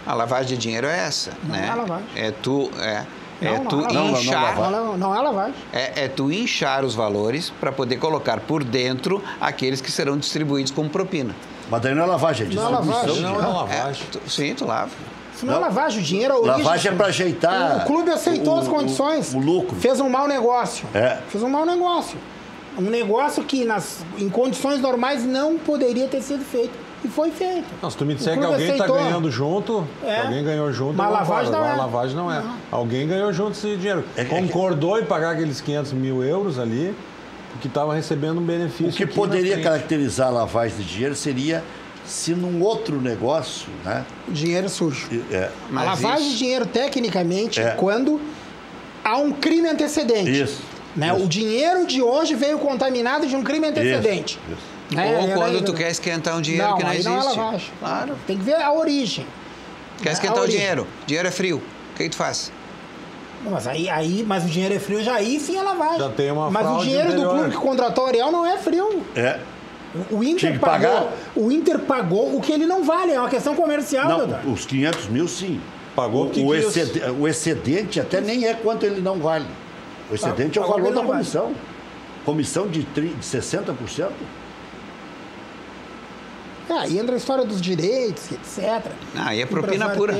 A lavagem de dinheiro é essa, não né? É a lavagem. Não é lavagem. É tu inchar os valores para poder colocar por dentro aqueles que serão distribuídos como propina. Mas daí não é lavagem, é distribuição. Não é lavagem. Sim, tu lava. Isso não é lavagem, o dinheiro é origem. Lavagem é para ajeitar. O clube aceitou as condições. O lucro. Fez um mau negócio. Fez um mau negócio. Um negócio que em condições normais não poderia ter sido feito. E foi feito. Não, se tu me disser que alguém está ganhando junto, alguém ganhou junto, mas a lavagem não é. A lavagem não é. Alguém ganhou junto esse dinheiro. Concordou em pagar aqueles 500 mil euros ali, porque estava recebendo um benefício. O que poderia caracterizar a lavagem de dinheiro seria se num outro negócio, né? O dinheiro sujo. A lavagem de dinheiro, tecnicamente, quando há um crime antecedente. Isso. Né? Isso. O dinheiro de hoje veio contaminado de um crime antecedente. Isso. Ou quando tu quer esquentar um dinheiro que não existe. Não é lavagem. Claro. Tem que ver a origem. Quer esquentar o dinheiro. Dinheiro é frio. O que tu faz? Mas o dinheiro é frio, aí sim é lavagem. Já tem uma mas o dinheiro do clube que contratou o Ariel não é frio. O Inter pagou. O Inter pagou o que ele não vale, é uma questão comercial. Não, os 500 mil sim. Pagou o excedente até nem é quanto ele não vale. O excedente é o valor da comissão. Vale. Comissão de 60%. Aí entra a história dos direitos, etc. Aí é propina pura.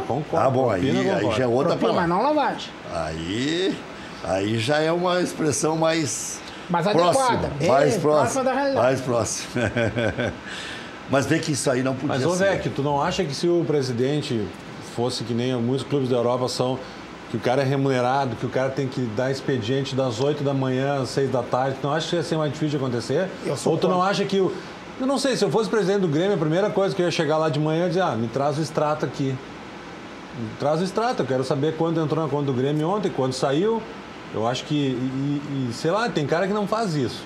Concordo. Bom, aí já é outra palavra. Mas não lavagem. Aí já é uma expressão mais adequada. Mais próxima da realidade. Mais próxima. Mas vê que isso aí não podia ser. Mas, Vec, tu não acha que se o presidente fosse que nem muitos clubes da Europa são, que o cara é remunerado, que o cara tem que dar expediente das 8 da manhã às 6 da tarde, tu não acha que ia ser mais difícil de acontecer? Ou tu não acha que eu não sei, se eu fosse presidente do Grêmio, a primeira coisa que eu ia chegar lá de manhã e dizer, me traz o extrato aqui. Me traz o extrato, eu quero saber quando entrou na conta do Grêmio ontem, quando saiu. Eu acho que, sei lá, tem cara que não faz isso.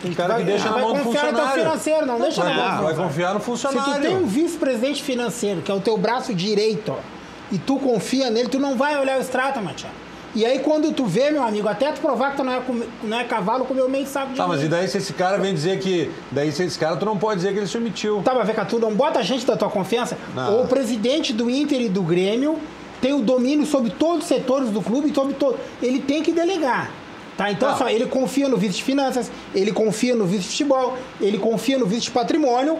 Tem cara que deixa na mão do funcionário. Vai confiar no financeiro, não deixa na mão. Vai confiar no funcionário. Se tu tem um vice-presidente financeiro, que é o teu braço direito, e tu confia nele, tu não vai olhar o extrato, Matias. E aí, quando tu vê, meu amigo, até tu provar que tu não é cavalo, comeu meio saco de mas e daí se esse cara vem dizer que... Daí se esse cara, tu não pode dizer que ele se omitiu. Mas Veca, tu não bota a gente da tua confiança. Não. O presidente do Inter e do Grêmio tem o domínio sobre todos os setores do clube, sobre todo. Ele tem que delegar. Tá? Então, ele confia no vice de finanças, ele confia no vice de futebol, ele confia no vice de patrimônio,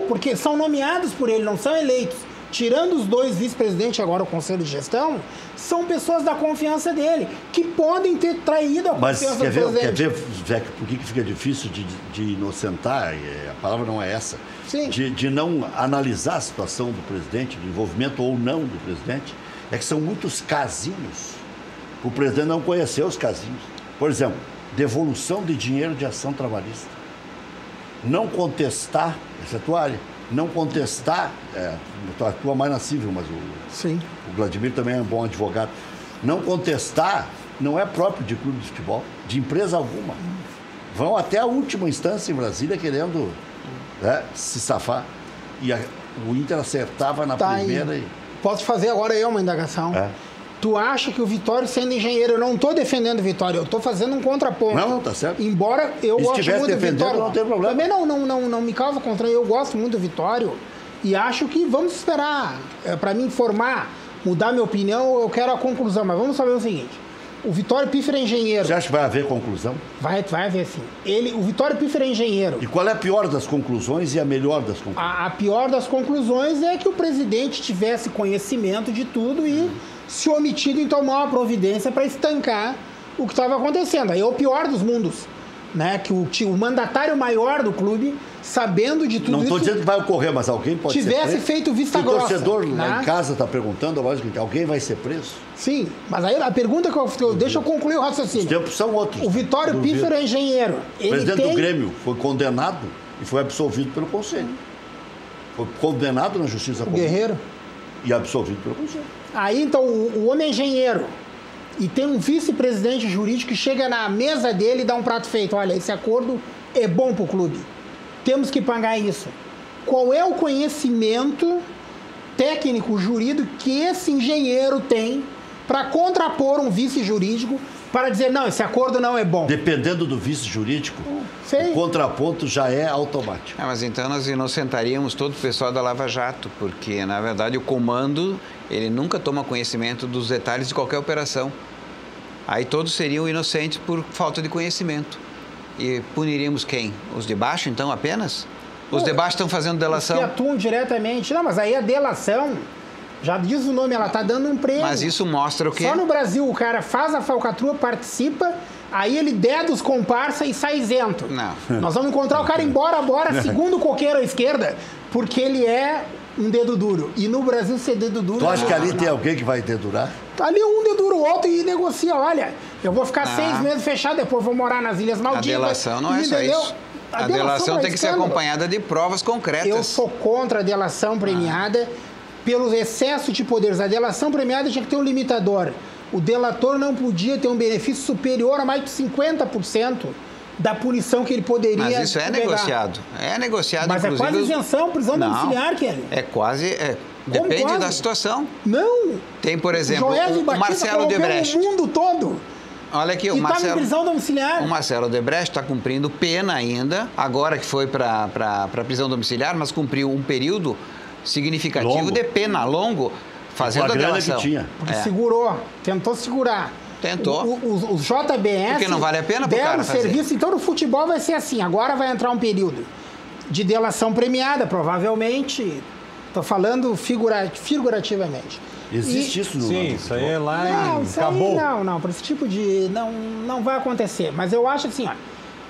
porque são nomeados por ele, não são eleitos. Tirando os dois vice-presidentes, agora o Conselho de Gestão, são pessoas da confiança dele, que podem ter traído a confiança do presidente. Quer ver, Zé, por que fica difícil de inocentar, a palavra não é essa, de não analisar a situação do presidente, do envolvimento ou não do presidente, é que são muitos casinhos. O presidente não conheceu os casinhos. Por exemplo, devolução de dinheiro de ação trabalhista. Não contestar, essa é a tua área, não contestar, tu atua mais na civil, mas o Vladimir também é um bom advogado. Não contestar não é próprio de clube de futebol, de empresa alguma. Vão até a última instância em Brasília querendo se safar. E o Inter acertava na primeira. Posso fazer agora uma indagação? Tu acha que o Vitório, sendo engenheiro, eu não estou defendendo o Vitório, eu estou fazendo um contraponto. Não, tá certo. Embora eu goste muito do Vitório. Não tem problema. Também não me causa contra. Eu gosto muito do Vitório e acho que vamos esperar. Para me informar, mudar minha opinião, eu quero a conclusão. Mas vamos saber o seguinte. O Vitório Piffer é engenheiro. Você acha que vai haver conclusão? Vai haver, sim. O Vitório Piffer é engenheiro. E qual é a pior das conclusões e a melhor das conclusões? A pior das conclusões é que o presidente tivesse conhecimento de tudo e se omitido em tomar uma providência para estancar o que estava acontecendo. Aí é o pior dos mundos, né? Que o mandatário maior do clube, sabendo de tudo não isso... Não estou dizendo que vai ocorrer, mas alguém pode ser preso. Tivesse feito vista grossa. O torcedor né? lá em casa está perguntando, alguém vai ser preso? Sim, mas aí a pergunta que eu... Deixa eu concluir o raciocínio. Os tempos são outros. O Vitório Piffer é engenheiro. O presidente do Grêmio foi condenado e foi absolvido pelo Conselho. Foi condenado na Justiça Comum. Guerreiro. E absolvido pelo Conselho. Aí, então, o homem é engenheiro. E tem um vice-presidente jurídico que chega na mesa dele e dá um prato feito. Olha, esse acordo é bom para o clube. Temos que pagar isso. Qual é o conhecimento técnico jurídico que esse engenheiro tem para contrapor um vice-jurídico para dizer, não, esse acordo não é bom? Dependendo do vice-jurídico, o contraponto já é automático. Mas então nós inocentaríamos todo o pessoal da Lava Jato, porque, na verdade, o comando, ele nunca toma conhecimento dos detalhes de qualquer operação. Aí todos seriam inocentes por falta de conhecimento. E puniríamos quem? Os de baixo, então, apenas? Os de baixo estão fazendo delação? Os que atuam diretamente. Não, mas aí a delação... Já diz o nome, ela está dando um prêmio. Mas isso mostra o quê? Só no Brasil o cara faz a falcatrua, participa, aí ele deda os comparsa e sai isento. Não. Nós vamos encontrar o cara embora, segundo o coqueiro à esquerda, porque ele é um dedo duro. E no Brasil ser dedo duro... Tu acha que ali tem alguém que vai dedurar? Ali um dedura o outro e negocia. Olha, eu vou ficar 6 meses fechado, depois vou morar nas Ilhas Maldivas. A delação não é só isso. A delação tem que ser acompanhada de provas concretas. Eu sou contra a delação premiada. Pelo excesso de poderes. A delação premiada tinha que ter um limitador. O delator não podia ter um benefício superior a mais de 50% da punição que ele poderia Mas isso é pegar. negociado. É negociado, mas inclusive... Mas é quase isenção, prisão domiciliar, Kelly. É quase... depende da situação. Não. Tem, por exemplo, o Marcelo Odebrecht. O mundo todo. Olha aqui, o Marcelo... E está em prisão domiciliar. O Marcelo Odebrecht está cumprindo pena ainda, agora que foi para prisão domiciliar, mas cumpriu um período significativo de pena longo, fazendo a delação. Que tinha. Porque segurou, tentou segurar. Tentou. O JBS... Porque não vale a pena para o cara fazer. Serviço. Então, no futebol vai ser assim. Agora vai entrar um período de delação premiada, provavelmente. Estou falando figurativamente. Existe isso no... Sim, isso aí é lá e acabou. Não, para esse tipo de... Não vai acontecer. Mas eu acho assim, ó.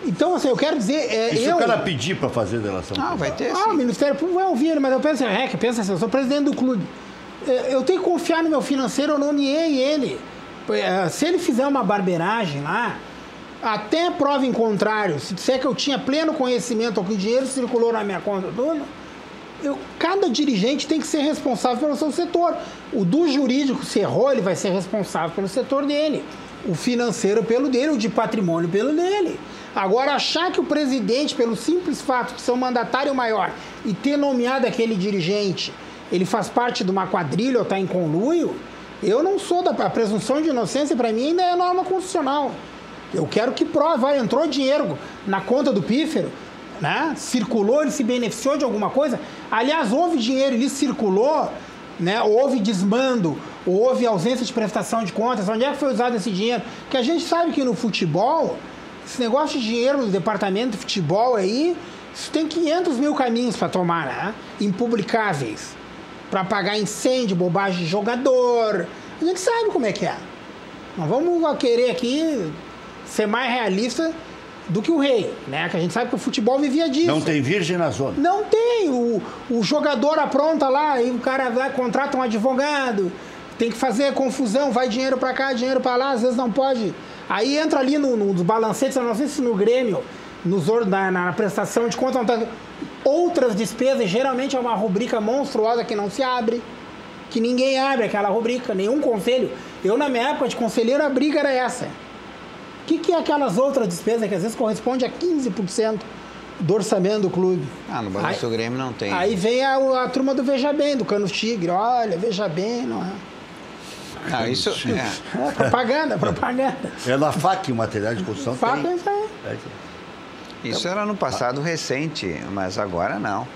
Então, assim, eu quero dizer... E se o cara pedir para fazer delação? Não, vai ter, o Ministério Público vai ouvir, mas eu penso assim, eu sou presidente do clube. Eu tenho que confiar no meu financeiro, eu nomeei ele. Se ele fizer uma barbeiragem lá, até prova em contrário, se disser que eu tinha pleno conhecimento ou que o dinheiro circulou na minha conta, cada dirigente tem que ser responsável pelo seu setor. O do jurídico, se errou, ele vai ser responsável pelo setor dele. O financeiro pelo dele, o de patrimônio pelo dele. Agora, achar que o presidente, pelo simples fato de ser um mandatário maior e ter nomeado aquele dirigente, ele faz parte de uma quadrilha ou está em conluio, eu não sou a presunção de inocência, para mim, ainda é norma constitucional. Eu quero que prove, entrou dinheiro na conta do Pífero, né? Circulou, ele se beneficiou de alguma coisa. Aliás, houve dinheiro, ele circulou, né? Houve desmando, houve ausência de prestação de contas. Onde é que foi usado esse dinheiro? Porque a gente sabe que no futebol... Esse negócio de dinheiro no departamento de futebol aí, isso tem 500 mil caminhos para tomar, né? Impublicáveis. Para pagar incêndio, bobagem de jogador. A gente sabe como é que é. Não vamos querer aqui ser mais realista do que o rei, né? Que a gente sabe que o futebol vivia disso. Não tem virgem na zona. Não tem. O jogador apronta lá e o cara vai, contrata um advogado. Tem que fazer confusão, vai dinheiro para cá, dinheiro para lá, às vezes não pode... Aí entra ali nos balancetes, eu não sei se no Grêmio, na prestação de conta, outras despesas, geralmente é uma rubrica monstruosa que não se abre, que ninguém abre aquela rubrica, nenhum conselho. Eu, na minha época de conselheiro, a briga era essa. O que é aquelas outras despesas que às vezes corresponde a 15% do orçamento do clube? No balanço do Grêmio não tem. Aí vem a turma do Veja Bem, do Canos Tigre. Olha, Veja Bem, não é... isso propaganda. É na FAC, o material de construção tem. É isso aí. Isso era no passado recente, mas agora não.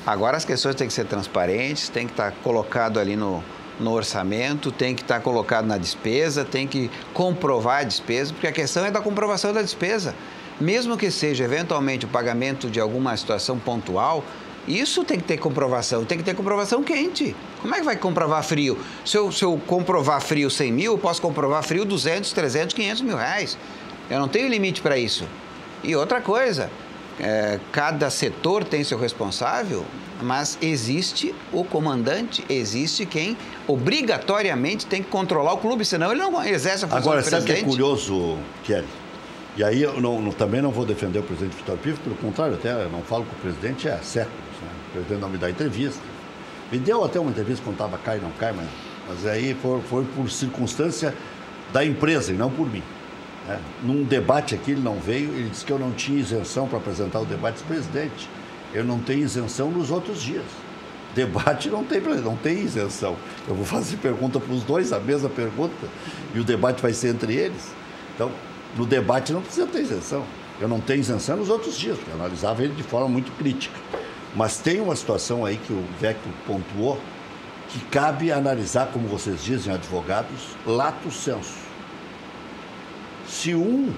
Agora as questões têm que ser transparentes, tem que estar colocado ali no no orçamento, tem que estar colocado na despesa, tem que comprovar a despesa, porque a questão é da comprovação da despesa. Mesmo que seja eventualmente o pagamento de alguma situação pontual, isso tem que ter comprovação, tem que ter comprovação quente. Como é que vai comprovar frio? Se eu comprovar frio 100 mil, eu posso comprovar frio 200, 300, 500 mil reais. Eu não tenho limite para isso. E outra coisa, cada setor tem seu responsável, mas existe o comandante, existe quem obrigatoriamente tem que controlar o clube, senão ele não exerce a função Agora, do presidente. sabe o que é curioso, Kelly? E aí eu também não vou defender o presidente Vitor Pifo, pelo contrário, até eu não falo com o presidente há séculos. Né? O presidente não me dá entrevista. Me deu até uma entrevista quando estava cai, não cai, mas aí foi por circunstância da empresa e não por mim. Né? Num debate aqui ele não veio, ele disse que eu não tinha isenção para apresentar o debate do presidente. Eu não tenho isenção nos outros dias. Debate não tem isenção. Eu vou fazer pergunta para os dois, a mesma pergunta, e o debate vai ser entre eles. Então, no debate não precisa ter isenção. Eu não tenho isenção nos outros dias, porque eu analisava ele de forma muito crítica. Mas tem uma situação aí que o Vecchio pontuou, que cabe analisar, como vocês dizem, advogados, lato sensu. Se um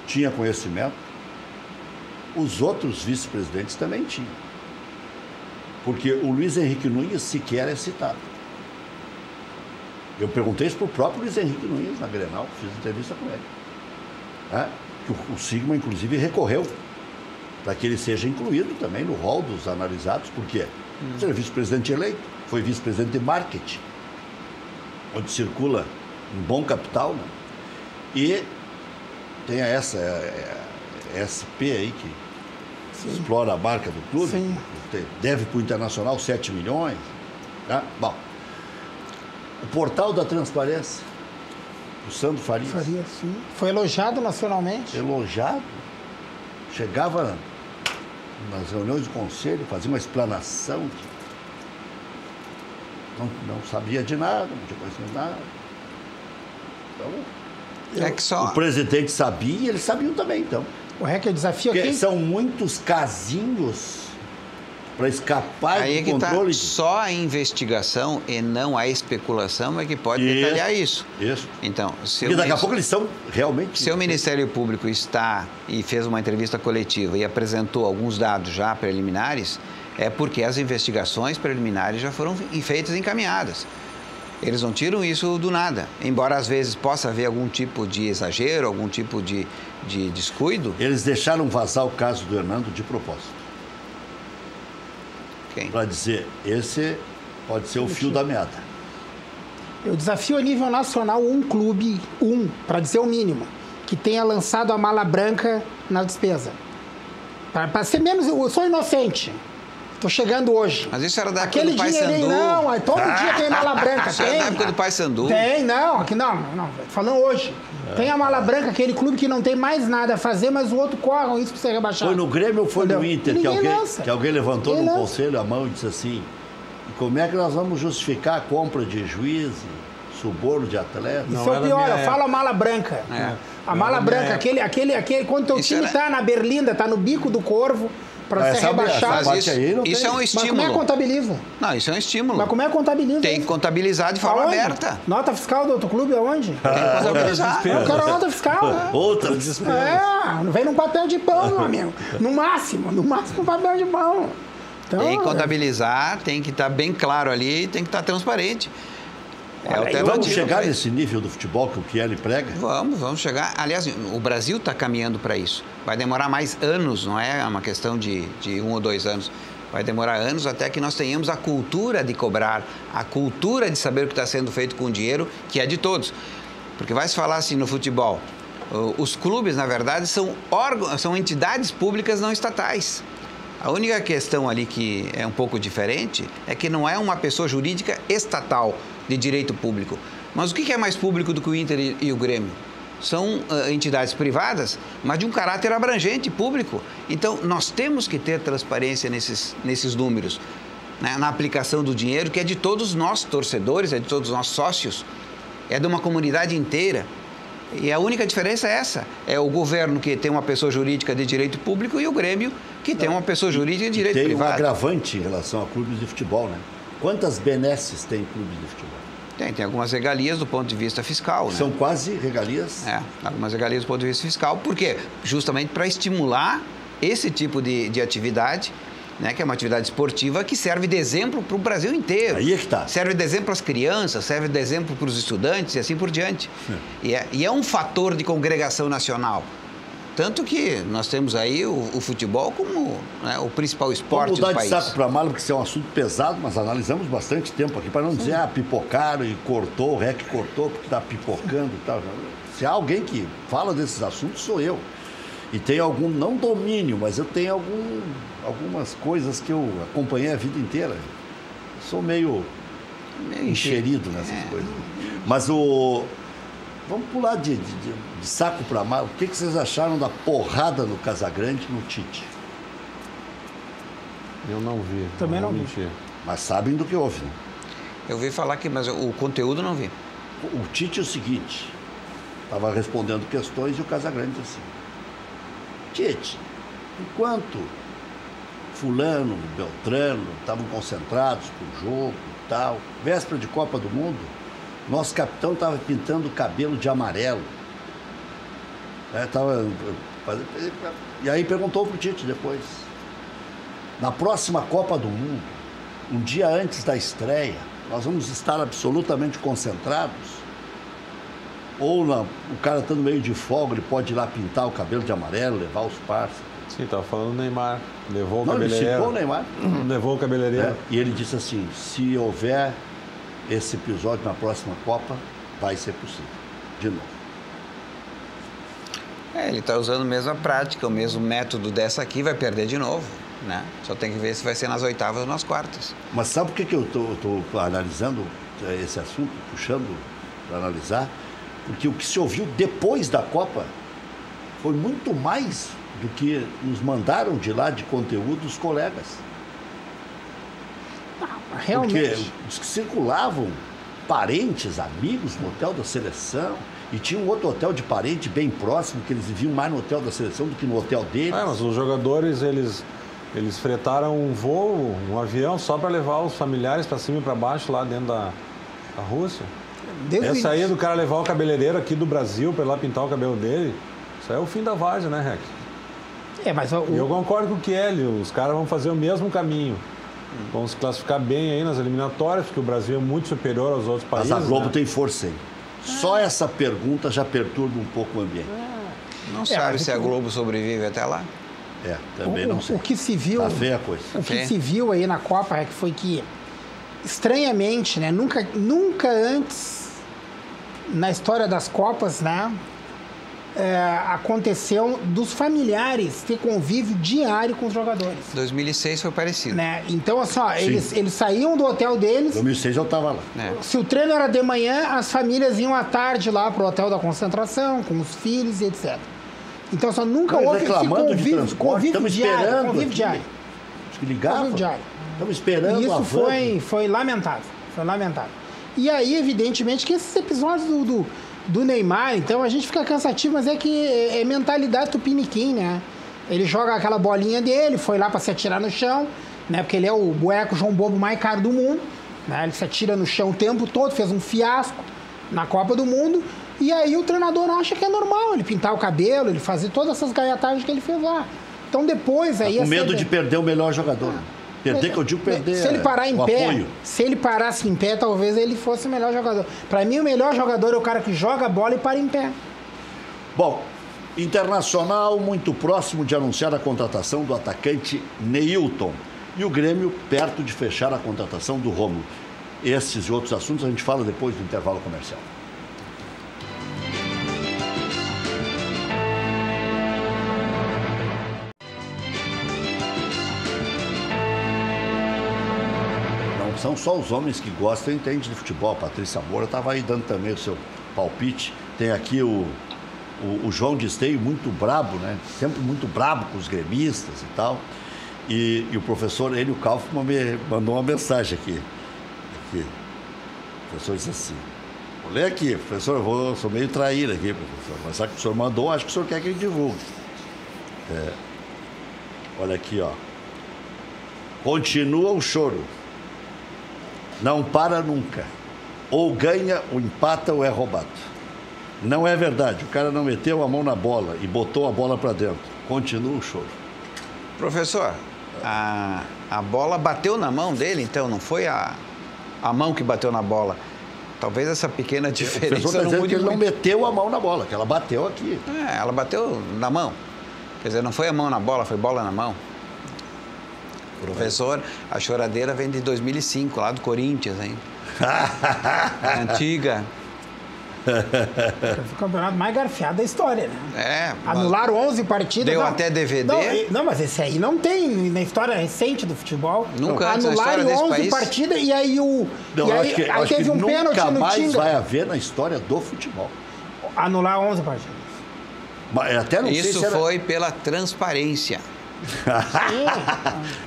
tinha conhecimento, os outros vice-presidentes também tinham. Porque o Luiz Henrique Nunes sequer é citado. Eu perguntei isso para o próprio Luiz Henrique Nunes na Grenal, fiz entrevista com ele. O Sigma, inclusive, recorreu para que ele seja incluído também no rol dos analisados, porque ele é vice-presidente eleito, foi vice-presidente de marketing, onde circula um bom capital, né? E tem essa SP aí que explora a marca do clube, sim, deve para o Internacional 7 milhões. Tá? Bom, o portal da transparência, o Sandro Farias. Sim. Foi elogiado nacionalmente. Elogiado. Chegava nas reuniões do conselho, fazia uma explanação. Não sabia de nada, não tinha conhecido de nada. Então, o presidente sabia e eles sabiam também, então. O REC desafio aqui. São muitos casinhos para escapar do controle. Só a investigação e não a especulação é que pode detalhar isso. Isso. Então, porque daqui a pouco eles são realmente... Se o Ministério Público está e fez uma entrevista coletiva e apresentou alguns dados já preliminares, é porque as investigações preliminares já foram feitas e encaminhadas. Eles não tiram isso do nada. Embora às vezes possa haver algum tipo de exagero, algum tipo de descuido. Eles deixaram vazar o caso do Hernando de propósito. Para dizer, esse pode ser o fio da meada. Eu desafio a nível nacional um clube, para dizer o mínimo, que tenha lançado a mala branca na despesa. Para ser menos... Eu sou inocente. Tô chegando hoje. Mas isso era da época do Paysandu. Não, todo dia tem mala branca. Isso era da época do Paysandu. Tem, aqui não. Falando hoje. Tem a mala branca, aquele clube que não tem mais nada a fazer, mas o outro corre o risco de ser rebaixado. Foi no Grêmio ou foi no Inter que alguém levantou no conselho a mão e disse assim, como é que nós vamos justificar a compra de juiz, suborno de atleta? Isso é o pior, eu falo a mala branca. A mala branca, aquele quando teu time tá na Berlinda, tá no bico do Corvo, para ser rebaixado. Isso é um estímulo. Mas como é que contabiliza? Não, isso é um estímulo. Mas como é que contabiliza? Tem que contabilizar de forma aberta. Nota fiscal do outro clube aonde? Tem que contabilizar. Eu quero nota fiscal. Outra despesa. Vem num papel de pão, meu amigo. No máximo um papel de pão. Então, tem que contabilizar, tem que estar bem claro ali, tem que estar transparente. Vamos chegar nesse nível do futebol que o Chielli prega? Vamos chegar. Aliás, o Brasil está caminhando para isso. Vai demorar mais anos, não é uma questão de 1 ou 2 anos. Vai demorar anos até que nós tenhamos a cultura de cobrar, a cultura de saber o que está sendo feito com o dinheiro, que é de todos. Porque vai se falar assim no futebol, os clubes, na verdade, são entidades públicas não estatais. A única questão ali que é um pouco diferente é que não é uma pessoa jurídica estatal de direito público. Mas o que é mais público do que o Inter e o Grêmio? São entidades privadas, mas de um caráter abrangente, público. Então, nós temos que ter transparência nesses números, né? Na aplicação do dinheiro, que é de todos nós torcedores, é de todos nós sócios, é de uma comunidade inteira. E a única diferença é essa, é o governo que tem uma pessoa jurídica de direito público e o Grêmio que tem uma pessoa jurídica de direito privado. Tem um agravante em relação a clubes de futebol, né? Quantas benesses tem clubes de futebol? Tem algumas regalias do ponto de vista fiscal, né? São quase regalias? Algumas regalias do ponto de vista fiscal. Por quê? Justamente para estimular esse tipo de atividade, né, que é uma atividade esportiva que serve de exemplo para o Brasil inteiro. Aí é que está. Serve de exemplo para as crianças, serve de exemplo para os estudantes e assim por diante. E é um fator de congregação nacional. Tanto que nós temos aí o futebol como, né, o principal esporte do país. Vamos mudar de saco para mala, porque isso é um assunto pesado, mas analisamos bastante tempo aqui, para não dizer, pipocaram e cortou, o REC cortou porque está pipocando e tal. Se há alguém que fala desses assuntos, sou eu. E tenho algum, não domínio, mas eu tenho algumas coisas que eu acompanhei a vida inteira. Sou meio encherido nessas coisas. Mas vamos pular de saco para mar. O que vocês acharam da porrada no Casagrande no Tite? Eu não vi. Também não vi. Mas sabem do que houve, né? Eu ouvi falar que, mas o conteúdo não vi. O Tite é o seguinte, estava respondendo questões e o Casagrande assim: Tite, enquanto fulano, beltrano estavam concentrados para o jogo e tal, véspera de Copa do Mundo, nosso capitão estava pintando o cabelo de amarelo. E aí perguntou para o Tite depois: na próxima Copa do Mundo, um dia antes da estreia, nós vamos estar absolutamente concentrados? Ou o cara estando meio de folga, ele pode ir lá pintar o cabelo de amarelo, levar os parceiros? Sim, estava falando do Neymar. Levou o cabeleireiro. Ele citou o Neymar. Levou o cabeleireiro. E ele disse assim: se houver esse episódio na próxima Copa, vai ser possível. De novo. Ele está usando a mesma prática, o mesmo método dessa aqui, vai perder de novo, né? Só tem que ver se vai ser nas oitavas ou nas quartas. Mas sabe por que eu estou analisando esse assunto, puxando para analisar? Porque o que se ouviu depois da Copa foi muito mais do que nos mandaram de lá de conteúdo os colegas. Realmente. Porque os que circulavam, parentes, amigos no hotel da seleção, e tinha um outro hotel de parente bem próximo, que eles viviam mais no hotel da seleção do que no hotel deles. Mas os jogadores, eles fretaram um voo, um avião, só para levar os familiares para cima e para baixo lá dentro da Rússia. Essa aí do cara levar o cabeleireiro aqui do Brasil para ir lá pintar o cabelo dele, isso aí é o fim da várzea, né, Rec? Mas eu concordo com o Kelly, os caras vão fazer o mesmo caminho. Vão se classificar bem aí nas eliminatórias, porque o Brasil é muito superior aos outros países. Mas a Globo tem força aí. Só essa pergunta já perturba um pouco o ambiente. Não sabe se a Globo sobrevive até lá? Também não sei. O que se viu... Tá feia a coisa. O que se viu aí na Copa foi que, estranhamente, né, nunca antes na história das Copas, né, aconteceu dos familiares ter convívio diário com os jogadores. 2006 foi parecido. Né? Então, assim, eles saíam do hotel deles... 2006 eu estava lá. Se o treino era de manhã, as famílias iam à tarde lá pro hotel da concentração, com os filhos e etc. Então, só nunca houve esse convívio diário. Acho que ligava. Estamos esperando. E isso foi lamentável. Foi lamentável. E aí, evidentemente, que esses episódios do Neymar, então a gente fica cansativo, mas é que é mentalidade tupiniquim, né? Ele joga aquela bolinha dele, foi lá para se atirar no chão, né? Porque ele é o boneco João Bobo mais caro do mundo, né? Ele se atira no chão o tempo todo, fez um fiasco na Copa do Mundo, e aí o treinador acha que é normal ele pintar o cabelo, ele fazer todas essas gaiatagens que ele fez lá. Então depois aí... Com medo de perder o melhor jogador. Perder, que eu digo perder. Se ele parar em pé, apoio. Se ele parasse em pé, talvez ele fosse o melhor jogador. Para mim, o melhor jogador é o cara que joga a bola e para em pé. Bom, Internacional muito próximo de anunciar a contratação do atacante Neilton. E o Grêmio perto de fechar a contratação do Rômulo. Esses e outros assuntos a gente fala depois do intervalo comercial. São só os homens que gostam e entendem de futebol. A Patrícia Moura estava aí dando também o seu palpite. Tem aqui o João de Esteio, muito brabo, né? Sempre muito brabo com os gremistas e tal. E o professor Hélio Kaufmann me mandou uma mensagem aqui. O professor disse assim: vou ler aqui, professor, eu sou meio traíra aqui, professor. Mas sabe que o senhor mandou, acho que o senhor quer que ele divulgue. Olha aqui, ó. Continua o choro. não para nunca. Ou ganha, ou empata, ou é roubado. Não é verdade. O cara não meteu a mão na bola e botou a bola para dentro. Continua o choro. Professor, a bola bateu na mão dele, então não foi a mão que bateu na bola. Talvez essa pequena diferença. O professor está dizendo que ele não meteu a mão na bola, que ela bateu aqui. Ela bateu na mão. Quer dizer, não foi a mão na bola, foi bola na mão. Professor, a choradeira vem de 2005, lá do Corinthians, hein? Antiga. Foi o campeonato mais garfiado da história, né? Anularam 11 partidas. Deu até DVD. Não, mas esse aí não tem na história recente do futebol. Nunca anularam 11 partidas e aí aí teve um pênalti no Tinga. Nunca mais vai haver na história do futebol. Anular 11 partidas. Mas até não Isso sei se era... foi pela transparência.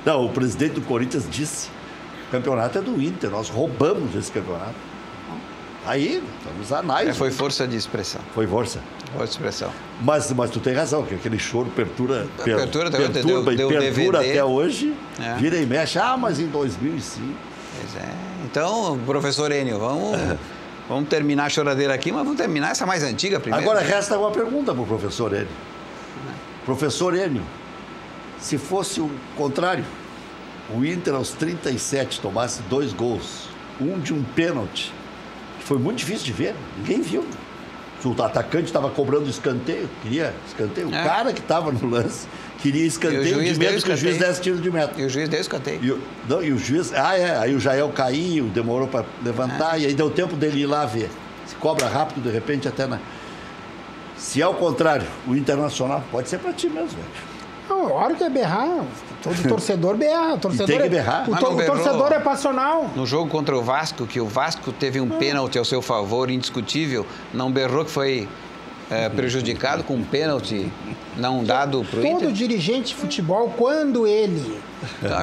Não, o presidente do Corinthians disse: o campeonato é do Inter, nós roubamos esse campeonato. Aí, vamos anais. Foi força de expressão. Foi força. Força de expressão. Mas tu tem razão, que aquele choro perturba DVD, até hoje, vira e mexe. Mas em 2005. Pois é. Então, professor Enio, vamos terminar a choradeira aqui, mas vamos terminar essa mais antiga primeiro. Agora resta uma pergunta para o professor Enio. Professor Enio, se fosse o contrário, o Inter aos 37 tomasse 2 gols, um de um pênalti, foi muito difícil de ver, ninguém viu. O atacante estava cobrando escanteio, queria escanteio. O cara que estava no lance queria escanteio de medo que o juiz desse tiro de meta. E o juiz deu escanteio. E o juiz... Aí o Jael caiu, demorou para levantar, e aí deu tempo dele ir lá ver. Se cobra rápido, de repente, até na... Se é o contrário, o Internacional, pode ser para ti mesmo, velho. Não, a hora que é berrar, todo torcedor berra. Torcedor tem que berrar. O torcedor é passional. No jogo contra o Vasco, que o Vasco teve um pênalti ao seu favor, indiscutível, não berrou que foi prejudicado com um pênalti não dado para o Inter? Todo dirigente de futebol, quando ele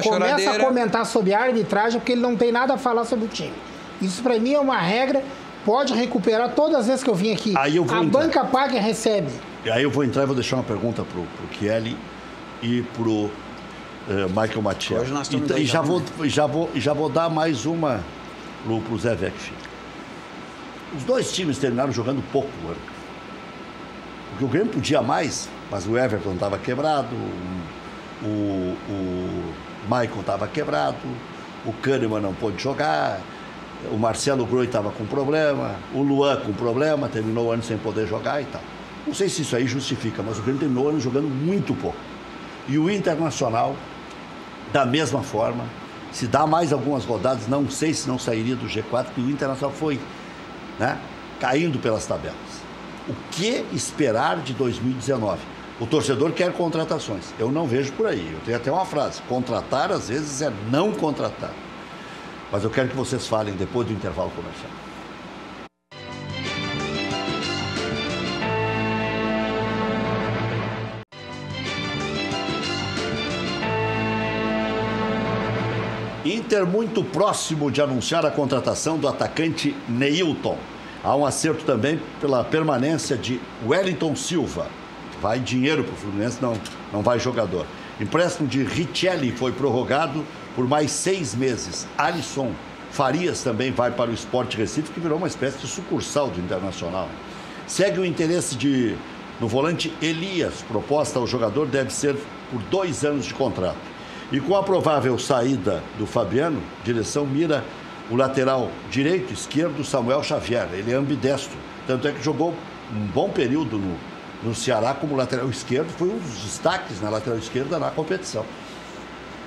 começa a comentar sobre a arbitragem, é porque ele não tem nada a falar sobre o time. Isso para mim é uma regra, pode recuperar todas as vezes que eu vim aqui. A banca paga e recebe. E aí eu vou entrar e vou deixar uma pergunta pro Kelly e pro Michael Matiel. Hoje nós estamos e já vou dar mais uma pro Zé Vecchi. Os dois times terminaram jogando pouco, né? Porque o Grêmio podia mais, mas o Everton estava quebrado, o Michael estava quebrado, o Kahneman não pôde jogar, o Marcelo Groi estava com problema, o Luan com problema, terminou o ano sem poder jogar e tal. Não sei se isso aí justifica, mas o Grêmio terminou o ano jogando muito pouco. E o Internacional, da mesma forma, se dá mais algumas rodadas, não sei se não sairia do G4, que o Internacional foi, né, caindo pelas tabelas. O que esperar de 2019? O torcedor quer contratações. Eu não vejo por aí. Eu tenho até uma frase: contratar às vezes é não contratar. Mas eu quero que vocês falem depois do intervalo comercial. Inter muito próximo de anunciar a contratação do atacante Neilton. Há um acerto também pela permanência de Wellington Silva. Vai dinheiro para o Fluminense, não vai jogador. Empréstimo de Richelli foi prorrogado por mais 6 meses. Alisson Farias também vai para o Sport Recife, que virou uma espécie de sucursal do Internacional. Segue o interesse no volante Elias. Proposta ao jogador deve ser por 2 anos de contrato. E com a provável saída do Fabiano, direção mira o lateral direito e esquerdo Samuel Xavier. Ele é ambidestro, tanto é que jogou um bom período no Ceará como lateral esquerdo, foi um dos destaques na lateral esquerda na competição.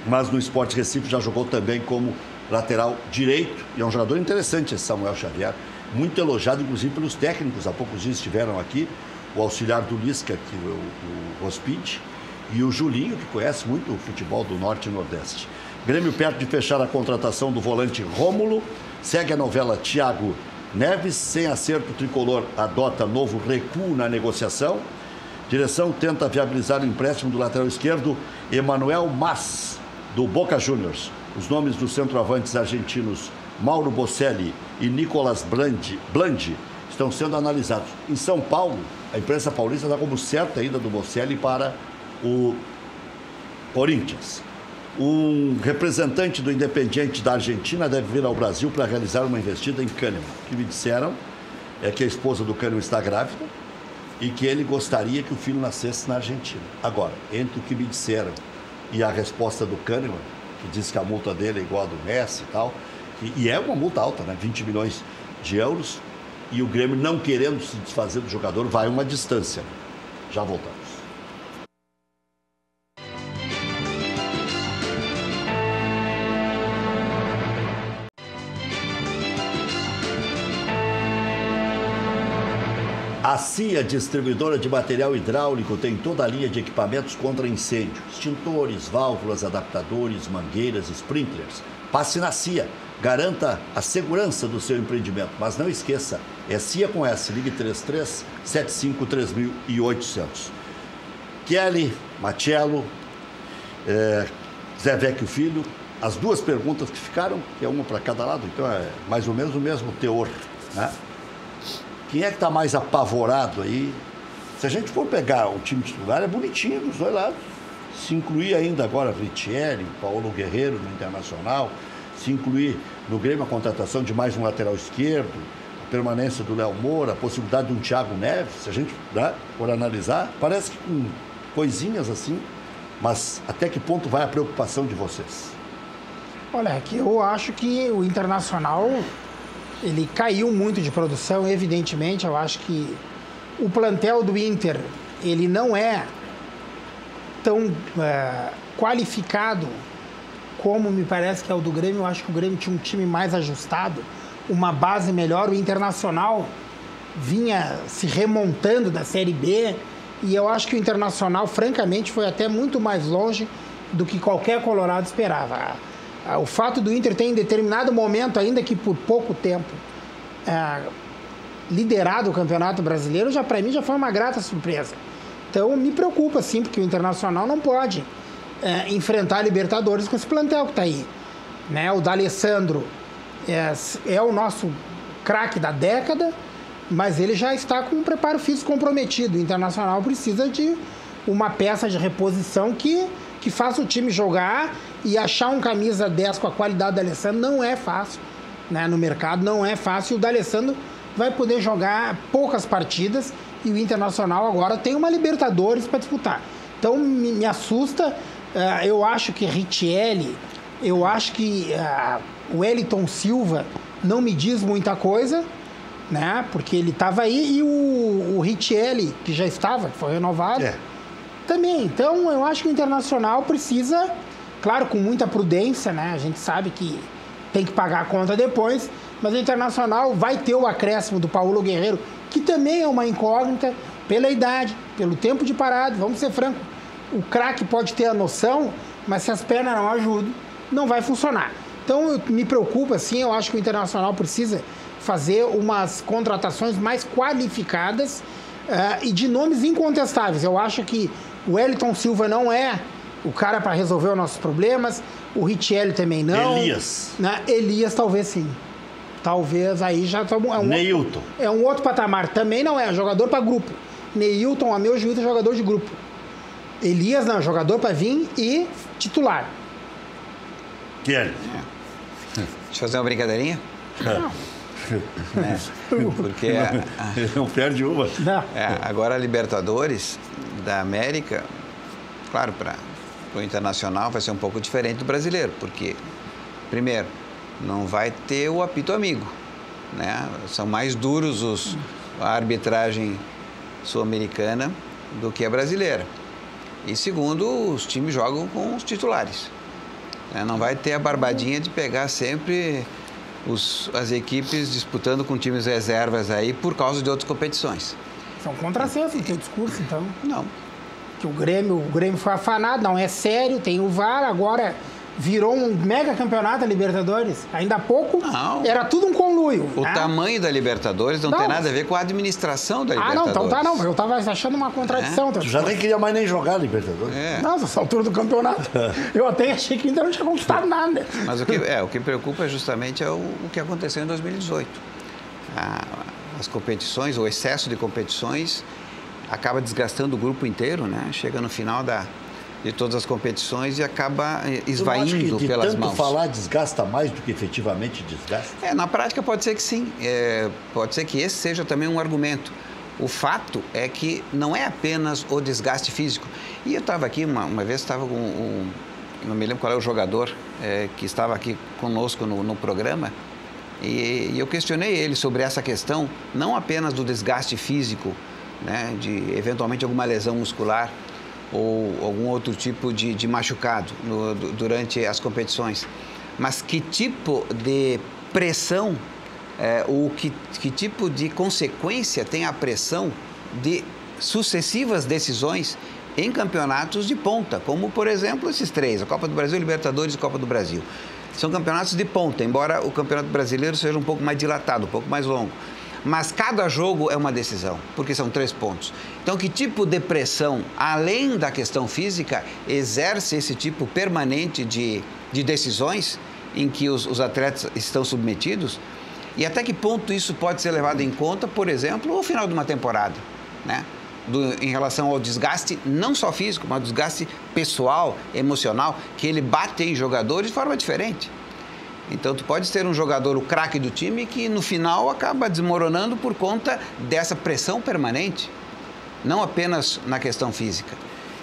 Mas no Sport Recife já jogou também como lateral direito, e é um jogador interessante esse Samuel Xavier, muito elogiado inclusive pelos técnicos. Há poucos dias estiveram aqui o auxiliar do Lisca, o Rospide, e o Julinho, que conhece muito o futebol do Norte e Nordeste. Grêmio perto de fechar a contratação do volante Rômulo. Segue a novela Thiago Neves. Sem acerto, o tricolor adota novo recuo na negociação. Direção tenta viabilizar o empréstimo do lateral esquerdo Emanuel Mas, do Boca Juniors. Os nomes dos centroavantes argentinos Mauro Bocelli e Nicolas Blandi estão sendo analisados. Em São Paulo, a imprensa paulista dá como certa a ida do Bocelli para o Corinthians. Um representante do Independiente da Argentina deve vir ao Brasil para realizar uma investida em Kahneman. O que me disseram é que a esposa do Kahneman está grávida e que ele gostaria que o filho nascesse na Argentina. Agora, entre o que me disseram e a resposta do Kahneman, que diz que a multa dele é igual a do Messi e tal, e é uma multa alta, né? 20 milhões de euros, e o Grêmio não querendo se desfazer do jogador, vai uma distância. Já voltamos. A CIA, distribuidora de material hidráulico, tem toda a linha de equipamentos contra incêndio. Extintores, válvulas, adaptadores, mangueiras, sprinklers. Passe na CIA. Garanta a segurança do seu empreendimento. Mas não esqueça, é CIA com S. Ligue 33-75-3800. Kelly, Machello, Zé Vecchio Filho. As duas perguntas que ficaram, que é uma para cada lado, então é mais ou menos o mesmo teor, né? Quem é que está mais apavorado aí? Se a gente for pegar o time titular, é bonitinho dos dois lados. Se incluir ainda agora Richelli, Paulo Guerreiro no Internacional, se incluir no Grêmio a contratação de mais um lateral esquerdo, a permanência do Léo Moura, a possibilidade de um Thiago Neves, se a gente for analisar, parece que com coisinhas assim, mas até que ponto vai a preocupação de vocês? Olha, que eu acho que o Internacional... ele caiu muito de produção, evidentemente. Eu acho que o plantel do Inter, ele não é tão qualificado como me parece que é o do Grêmio. Eu acho que o Grêmio tinha um time mais ajustado, uma base melhor. O Internacional vinha se remontando da Série B e eu acho que o Internacional, francamente, foi até muito mais longe do que qualquer colorado esperava. O fato do Inter ter em determinado momento, ainda que por pouco tempo, liderado o Campeonato Brasileiro, já para mim já foi uma grata surpresa. Então me preocupa sim, porque o Internacional não pode enfrentar a Libertadores com esse plantel que está aí, né? O D'Alessandro é o nosso craque da década, mas ele já está com um preparo físico comprometido. O Internacional precisa de uma peça de reposição que faça o time jogar, e achar um camisa 10 com a qualidade do D'Alessandro não é fácil, né? No mercado não é fácil. O D'Alessandro vai poder jogar poucas partidas e o Internacional agora tem uma Libertadores para disputar. Então me assusta. Eu acho que Richelli, eu acho que o Wellington Silva não me diz muita coisa, né? Porque ele estava aí, e o Richelli, que já estava, que foi renovado, também. Então eu acho que o Internacional precisa, claro, com muita prudência, né? A gente sabe que tem que pagar a conta depois, mas o Internacional vai ter o acréscimo do Paulo Guerreiro, que também é uma incógnita pela idade, pelo tempo de parado. Vamos ser francos, o craque pode ter a noção, mas se as pernas não ajudam, não vai funcionar. Então me preocupa, sim. Eu acho que o Internacional precisa fazer umas contratações mais qualificadas e de nomes incontestáveis. Eu acho que o Wellington Silva não é o cara para resolver os nossos problemas. O Richelli também não. Elias. Né? Elias talvez sim. Talvez aí já... Neilton. É um outro patamar. Também não é jogador para grupo. Neilton, a meu juízo, é jogador de grupo. Elias não, jogador para vir e titular. Quer? Deixa eu fazer uma brincadeirinha? Não. Porque não perde uma. Agora a Libertadores da América, claro, para o Internacional vai ser um pouco diferente do brasileiro, porque, primeiro, não vai ter o apito amigo, né? São mais duros a arbitragem sul-americana do que a brasileira. E segundo, os times jogam com os titulares, né? Não vai ter a barbadinha de pegar sempre as equipes disputando com times reservas aí por causa de outras competições. São contrassenso no teu discurso, então. Não. Que o Grêmio foi afanado, não é sério, tem o VAR, agora virou um mega campeonato da Libertadores. Ainda há pouco era tudo um conluio. O tamanho da Libertadores não tem nada a ver com a administração da Libertadores. Não, então tá não. Eu tava achando uma contradição. Tu já nem queria mais nem jogar a Libertadores. Nossa, essa altura do campeonato. Eu até achei que ainda não tinha conquistado nada. Mas o que preocupa justamente é o que aconteceu em 2018. As competições, o excesso de competições acaba desgastando o grupo inteiro, né? Chega no final de todas as competições e acaba esvaindo pelas mãos. Tanto falar desgasta mais do que efetivamente desgasta? Na prática pode ser que sim. Pode ser que esse seja também um argumento. O fato é que não é apenas o desgaste físico. E eu estava aqui, uma vez estava com não me lembro qual é o jogador que estava aqui conosco no programa, e eu questionei ele sobre essa questão, não apenas do desgaste físico, né, de eventualmente alguma lesão muscular, ou algum outro tipo de machucado durante as competições. Mas que tipo de pressão, ou que tipo de consequência tem a pressão de sucessivas decisões em campeonatos de ponta, como, por exemplo, esses três, a Copa do Brasil, Libertadores e Copa do Brasil. São campeonatos de ponta, embora o Campeonato Brasileiro seja um pouco mais dilatado, um pouco mais longo. Mas cada jogo é uma decisão, porque são 3 pontos. Então, que tipo de pressão, além da questão física, exerce esse tipo permanente de decisões em que os atletas estão submetidos? E até que ponto isso pode ser levado em conta, por exemplo, no final de uma temporada, né? Em relação ao desgaste, não só físico, mas desgaste pessoal, emocional, que ele bate em jogadores de forma diferente. Então, tu pode ter um jogador, o craque do time, que no final acaba desmoronando por conta dessa pressão permanente, não apenas na questão física.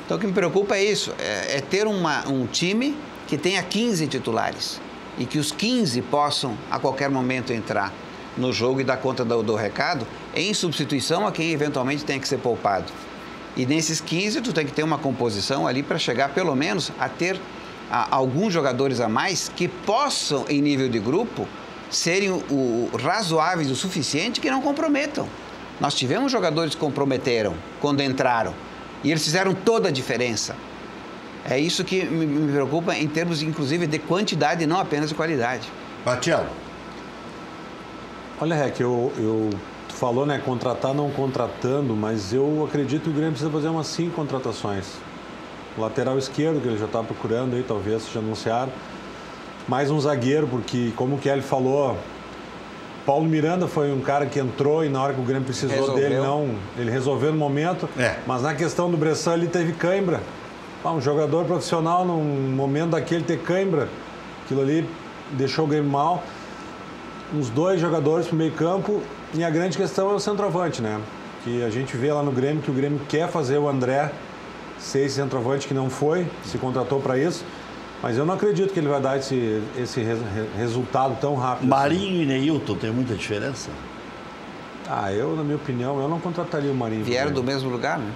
Então, o que me preocupa é isso, é ter um time que tenha 15 titulares e que os 15 possam, a qualquer momento, entrar no jogo e dar conta do recado, em substituição a quem eventualmente tem que ser poupado. E nesses 15, tu tem que ter uma composição ali para chegar, pelo menos, a ter alguns jogadores a mais que possam, em nível de grupo, serem razoáveis o suficiente que não comprometam. Nós tivemos jogadores que comprometeram quando entraram e eles fizeram toda a diferença. É isso que me preocupa em termos, inclusive, de quantidade e não apenas de qualidade. Marcelo. Olha, Rec, tu falou, né, contratar não contratando, mas eu acredito que o Grêmio precisa fazer umas 5 contratações. O lateral esquerdo, que ele já está procurando aí, talvez seja anunciado. Mais um zagueiro, porque, como o Kelly falou, Paulo Miranda foi um cara que entrou e na hora que o Grêmio precisou dele, ele resolveu no momento. Mas na questão do Bressan, ele teve cãibra. Um jogador profissional, num momento daquele, ter cãibra, aquilo ali deixou o Grêmio mal. Uns 2 jogadores para o meio campo, e a grande questão é o centroavante, né? Que a gente vê lá no Grêmio que o Grêmio quer fazer o André ser esse centroavante que não foi, se contratou para isso, mas eu não acredito que ele vai dar esse resultado tão rápido. Marinho assim. E Neilton, tem muita diferença? Na minha opinião, eu não contrataria o Marinho. Vieram do mesmo lugar, né?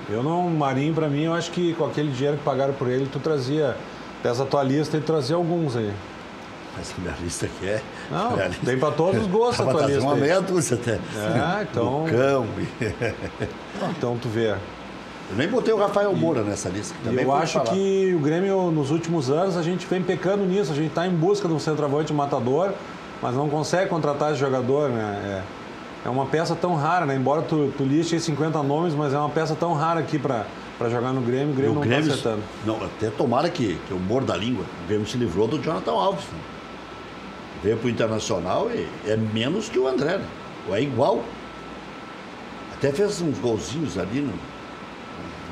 O Marinho, para mim, eu acho que com aquele dinheiro que pagaram por ele, tu trazia, dessa tua lista, tu trazia alguns aí. Mas a minha lista aqui é... Não, tem para todos os gostos a tua lista. Uma meia dúzia até. Então... Lucão. Então, tu vê. Eu nem botei o Rafael Moura nessa lista. Também eu acho que o Grêmio, nos últimos anos, a gente vem pecando nisso. A gente está em busca de um centroavante matador, mas não consegue contratar esse jogador, né? É uma peça tão rara, né? Embora tu liste 50 nomes, mas é uma peça tão rara aqui para jogar no Grêmio. O Grêmio não está acertando. Não, até tomara que eu mordo da língua. O Grêmio se livrou do Jonathan Alves. Né? Veio para o Internacional e é menos que o André, né? Ou é igual. Até fez uns golzinhos ali no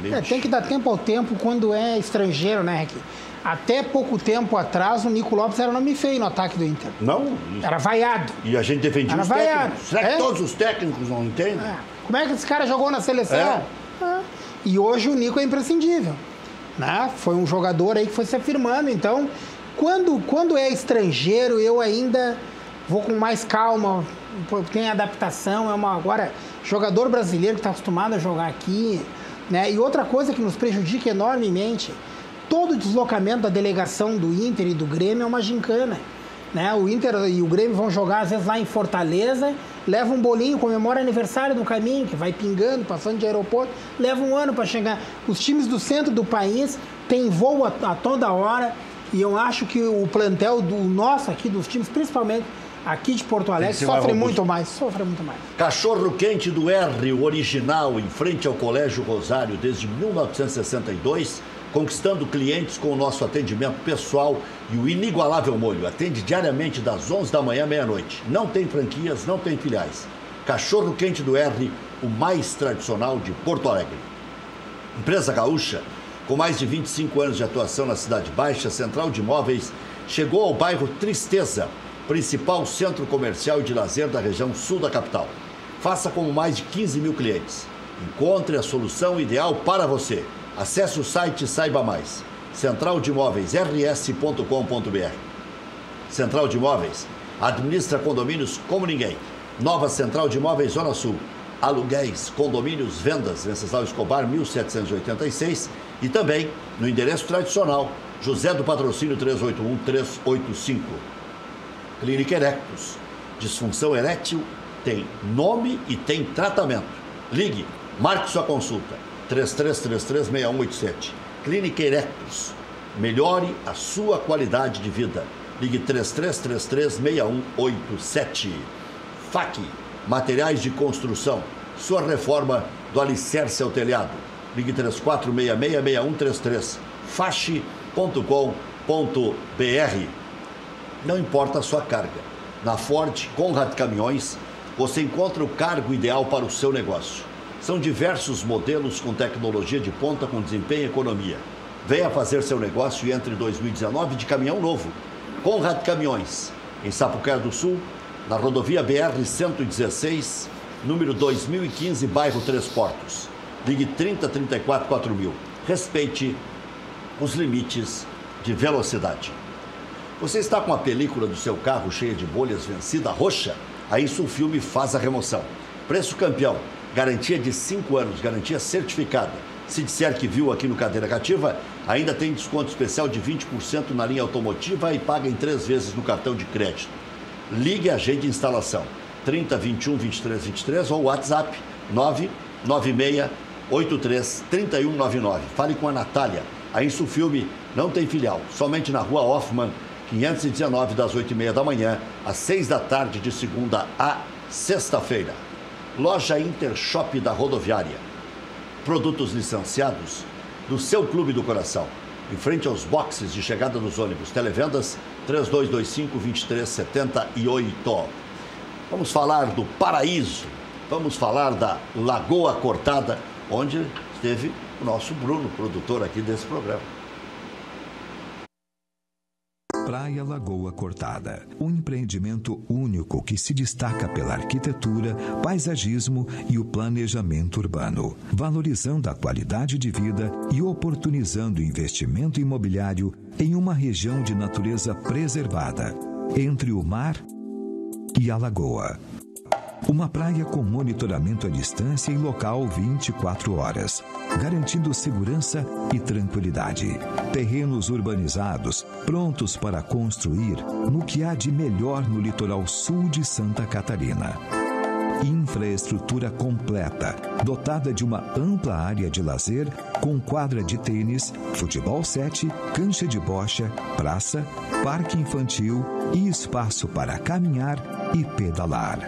meio. Tem que dar tempo ao tempo quando é estrangeiro, né, Rick? Até pouco tempo atrás, o Nico Lopes era nome feio no ataque do Inter. Não. Era vaiado. E a gente defendia os técnicos. Será que todos os técnicos não entendem? Como é que esse cara jogou na seleção? E hoje o Nico é imprescindível. Né? Foi um jogador aí que foi se afirmando. Então, quando é estrangeiro, eu ainda vou com mais calma. Tem adaptação. Agora, jogador brasileiro que está acostumado a jogar aqui. Né? E outra coisa que nos prejudica enormemente, todo o deslocamento da delegação do Inter e do Grêmio é uma gincana. Né? O Inter e o Grêmio vão jogar, às vezes, lá em Fortaleza, leva um bolinho, comemora aniversário no caminho, que vai pingando, passando de aeroporto, leva um ano para chegar. Os times do centro do país têm voo a toda hora, e eu acho que o plantel do nosso aqui, dos times, principalmente aqui de Porto Alegre, sofre muito mais. Cachorro quente do R, o original, em frente ao Colégio Rosário, desde 1962, conquistando clientes com o nosso atendimento pessoal e o inigualável molho. Atende diariamente das 11 da manhã à meia-noite. Não tem franquias, não tem filiais. Cachorro quente do R, o mais tradicional de Porto Alegre. Empresa Gaúcha, Com mais de 25 anos de atuação na Cidade Baixa, a Central de Imóveis chegou ao bairro Tristeza, principal centro comercial e de lazer da região sul da capital. Faça como mais de 15 mil clientes. Encontre a solução ideal para você. Acesse o site e saiba mais. centraldimóveisrs.com.br. Central de Imóveis administra condomínios como ninguém. Nova Central de Imóveis Zona Sul. Aluguéis, condomínios, vendas, Venceslau Escobar, 1786. E também no endereço tradicional, José do Patrocínio 381-385. Clínica Erectus. Disfunção erétil tem nome e tem tratamento. Ligue, marque sua consulta. 3333-6187. Clínica Erectus. Melhore a sua qualidade de vida. Ligue 3333-6187. FAC. Materiais de construção. Sua reforma do alicerce ao telhado. Ligue 3466-6133. fache.com.br. Não importa a sua carga. Na Ford Conrad Caminhões, você encontra o cargo ideal para o seu negócio. São diversos modelos com tecnologia de ponta com desempenho e economia. Venha fazer seu negócio e entre 2019 de caminhão novo. Conrad Caminhões, em Sapucaia do Sul, na rodovia BR-116, número 2015, bairro Três Portos. Ligue 3034-4000. Respeite os limites de velocidade. Você está com a película do seu carro cheia de bolhas vencida roxa? A Insulfilme faz a remoção. Preço campeão, garantia de 5 anos, garantia certificada. Se disser que viu aqui no Cadeira Cativa, ainda tem desconto especial de 20% na linha automotiva e paga em 3 vezes no cartão de crédito. Ligue e agende instalação. 3021-2323 ou WhatsApp 996-83-3199. Fale com a Natália. A Insulfilme não tem filial, somente na Rua Hoffman, 519, das 8h30 da manhã às 6 da tarde, de segunda a sexta-feira. Loja Intershop da Rodoviária. Produtos licenciados do seu clube do coração. Em frente aos boxes de chegada dos ônibus. Televendas 3225-2378. Vamos falar do Paraíso. Vamos falar da Lagoa Cortada, onde esteve o nosso Bruno, produtor aqui desse programa. Praia Lagoa Cortada, um empreendimento único que se destaca pela arquitetura, paisagismo e o planejamento urbano, valorizando a qualidade de vida e oportunizando o investimento imobiliário em uma região de natureza preservada, entre o mar e a lagoa. Uma praia com monitoramento à distância e local 24 horas, garantindo segurança e tranquilidade. Terrenos urbanizados, prontos para construir no que há de melhor no litoral sul de Santa Catarina. Infraestrutura completa, dotada de uma ampla área de lazer, com quadra de tênis, futebol 7, cancha de bocha, praça, parque infantil e espaço para caminhar e pedalar.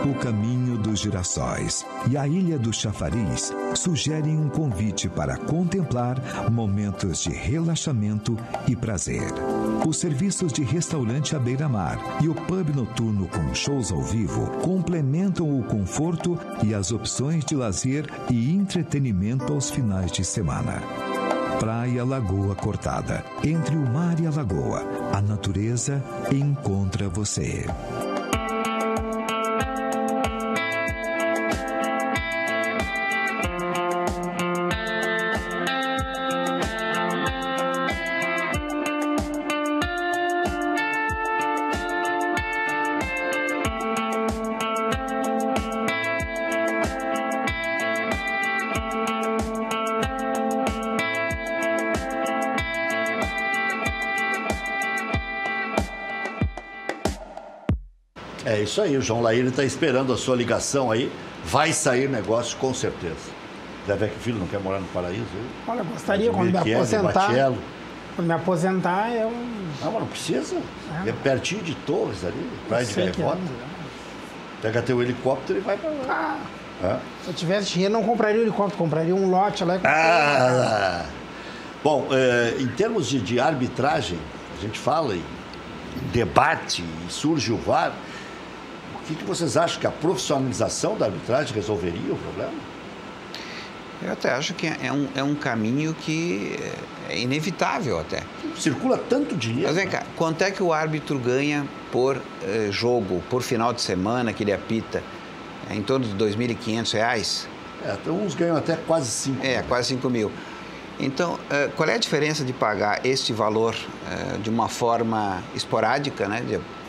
O Caminho dos Girassóis e a Ilha do Chafariz sugerem um convite para contemplar momentos de relaxamento e prazer. Os serviços de restaurante à beira-mar e o pub noturno com shows ao vivo complementam o conforto e as opções de lazer e entretenimento aos finais de semana. Praia Lagoa Cortada. Entre o mar e a lagoa, a natureza encontra você. É isso aí, o João Laíre está esperando a sua ligação aí. Vai sair negócio com certeza. Deve ver que o filho não quer morar no Paraíso? Olha, gostaria quando me aposentar. Quando me aposentar, eu... Não, mas não precisa. É pertinho de Torres ali, Praia de Gaivota. Pega teu helicóptero e vai para lá. Se eu tivesse dinheiro, não compraria um helicóptero, compraria um lote lá. Bom, em termos de arbitragem, a gente fala em debate e surge o VAR. O que vocês acham que a profissionalização da arbitragem resolveria o problema? Eu até acho que é um caminho que é inevitável até. Circula tanto dinheiro. Mas vem cá, quanto é que o árbitro ganha por jogo, por final de semana que ele apita? É em torno de R$ 2.500? Então uns ganham até quase 5 mil. Quase 5 mil. Então, qual é a diferença de pagar este valor de uma forma esporádica, né?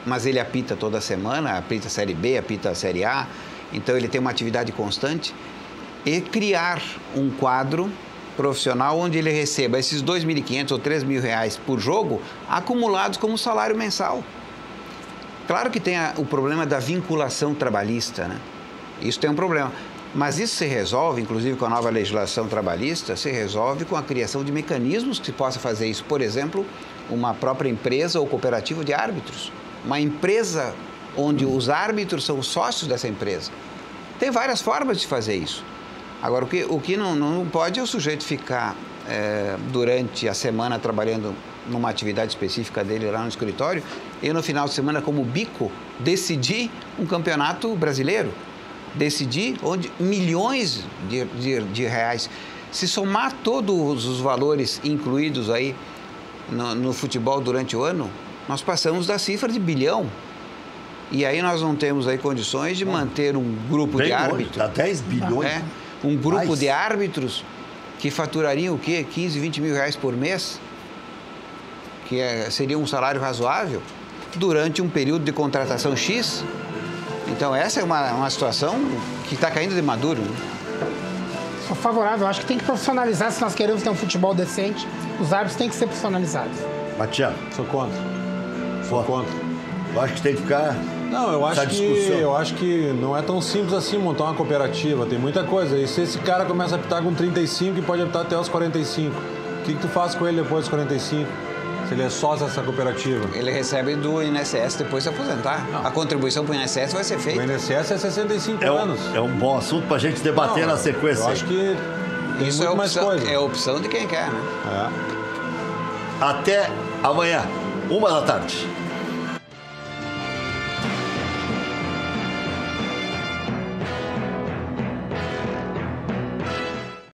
Mas ele apita toda semana, apita a Série B, apita a Série A, então ele tem uma atividade constante, e criar um quadro profissional onde ele receba esses R$ 2.500 ou R$ 3.000 por jogo acumulados como salário mensal. Claro que tem o problema da vinculação trabalhista, né? Isso tem um problema. Mas isso se resolve, inclusive com a nova legislação trabalhista, se resolve com a criação de mecanismos que se possa fazer isso. Por exemplo, uma própria empresa ou cooperativa de árbitros. Uma empresa onde os árbitros são sócios dessa empresa. Tem várias formas de fazer isso. Agora, o que não pode é o sujeito ficar durante a semana trabalhando numa atividade específica dele lá no escritório e no final de semana, como bico, decidir um campeonato brasileiro. Decidir onde milhões de reais. Se somar todos os valores incluídos aí no futebol durante o ano, nós passamos da cifra de bilhão. E aí nós não temos aí condições de manter um grupo de árbitros. Dá 10 bilhões. Um grupo de árbitros que faturariam o quê? 15, 20 mil reais por mês? Que seria um salário razoável durante um período de contratação X. Então essa é uma situação que está caindo de maduro. Né? Sou favorável, acho que tem que profissionalizar se nós queremos ter um futebol decente. Os árbitros têm que ser profissionalizados. Matias. Sou contra. Sou contra. Eu acho que tem que ficar... Não, eu acho que não é tão simples assim montar uma cooperativa. Tem muita coisa. E se esse cara começa a apitar com 35 e pode apitar até os 45, o que tu faz com ele depois dos 45? Se ele é sócio dessa cooperativa. Ele recebe do INSS depois de se aposentar. Não. A contribuição para o INSS vai ser feita. O INSS é 65 anos. É um bom assunto para a gente debater na sequência. Eu acho que tem isso muito mais coisa. É a opção de quem quer, né? Até amanhã, 1 da tarde.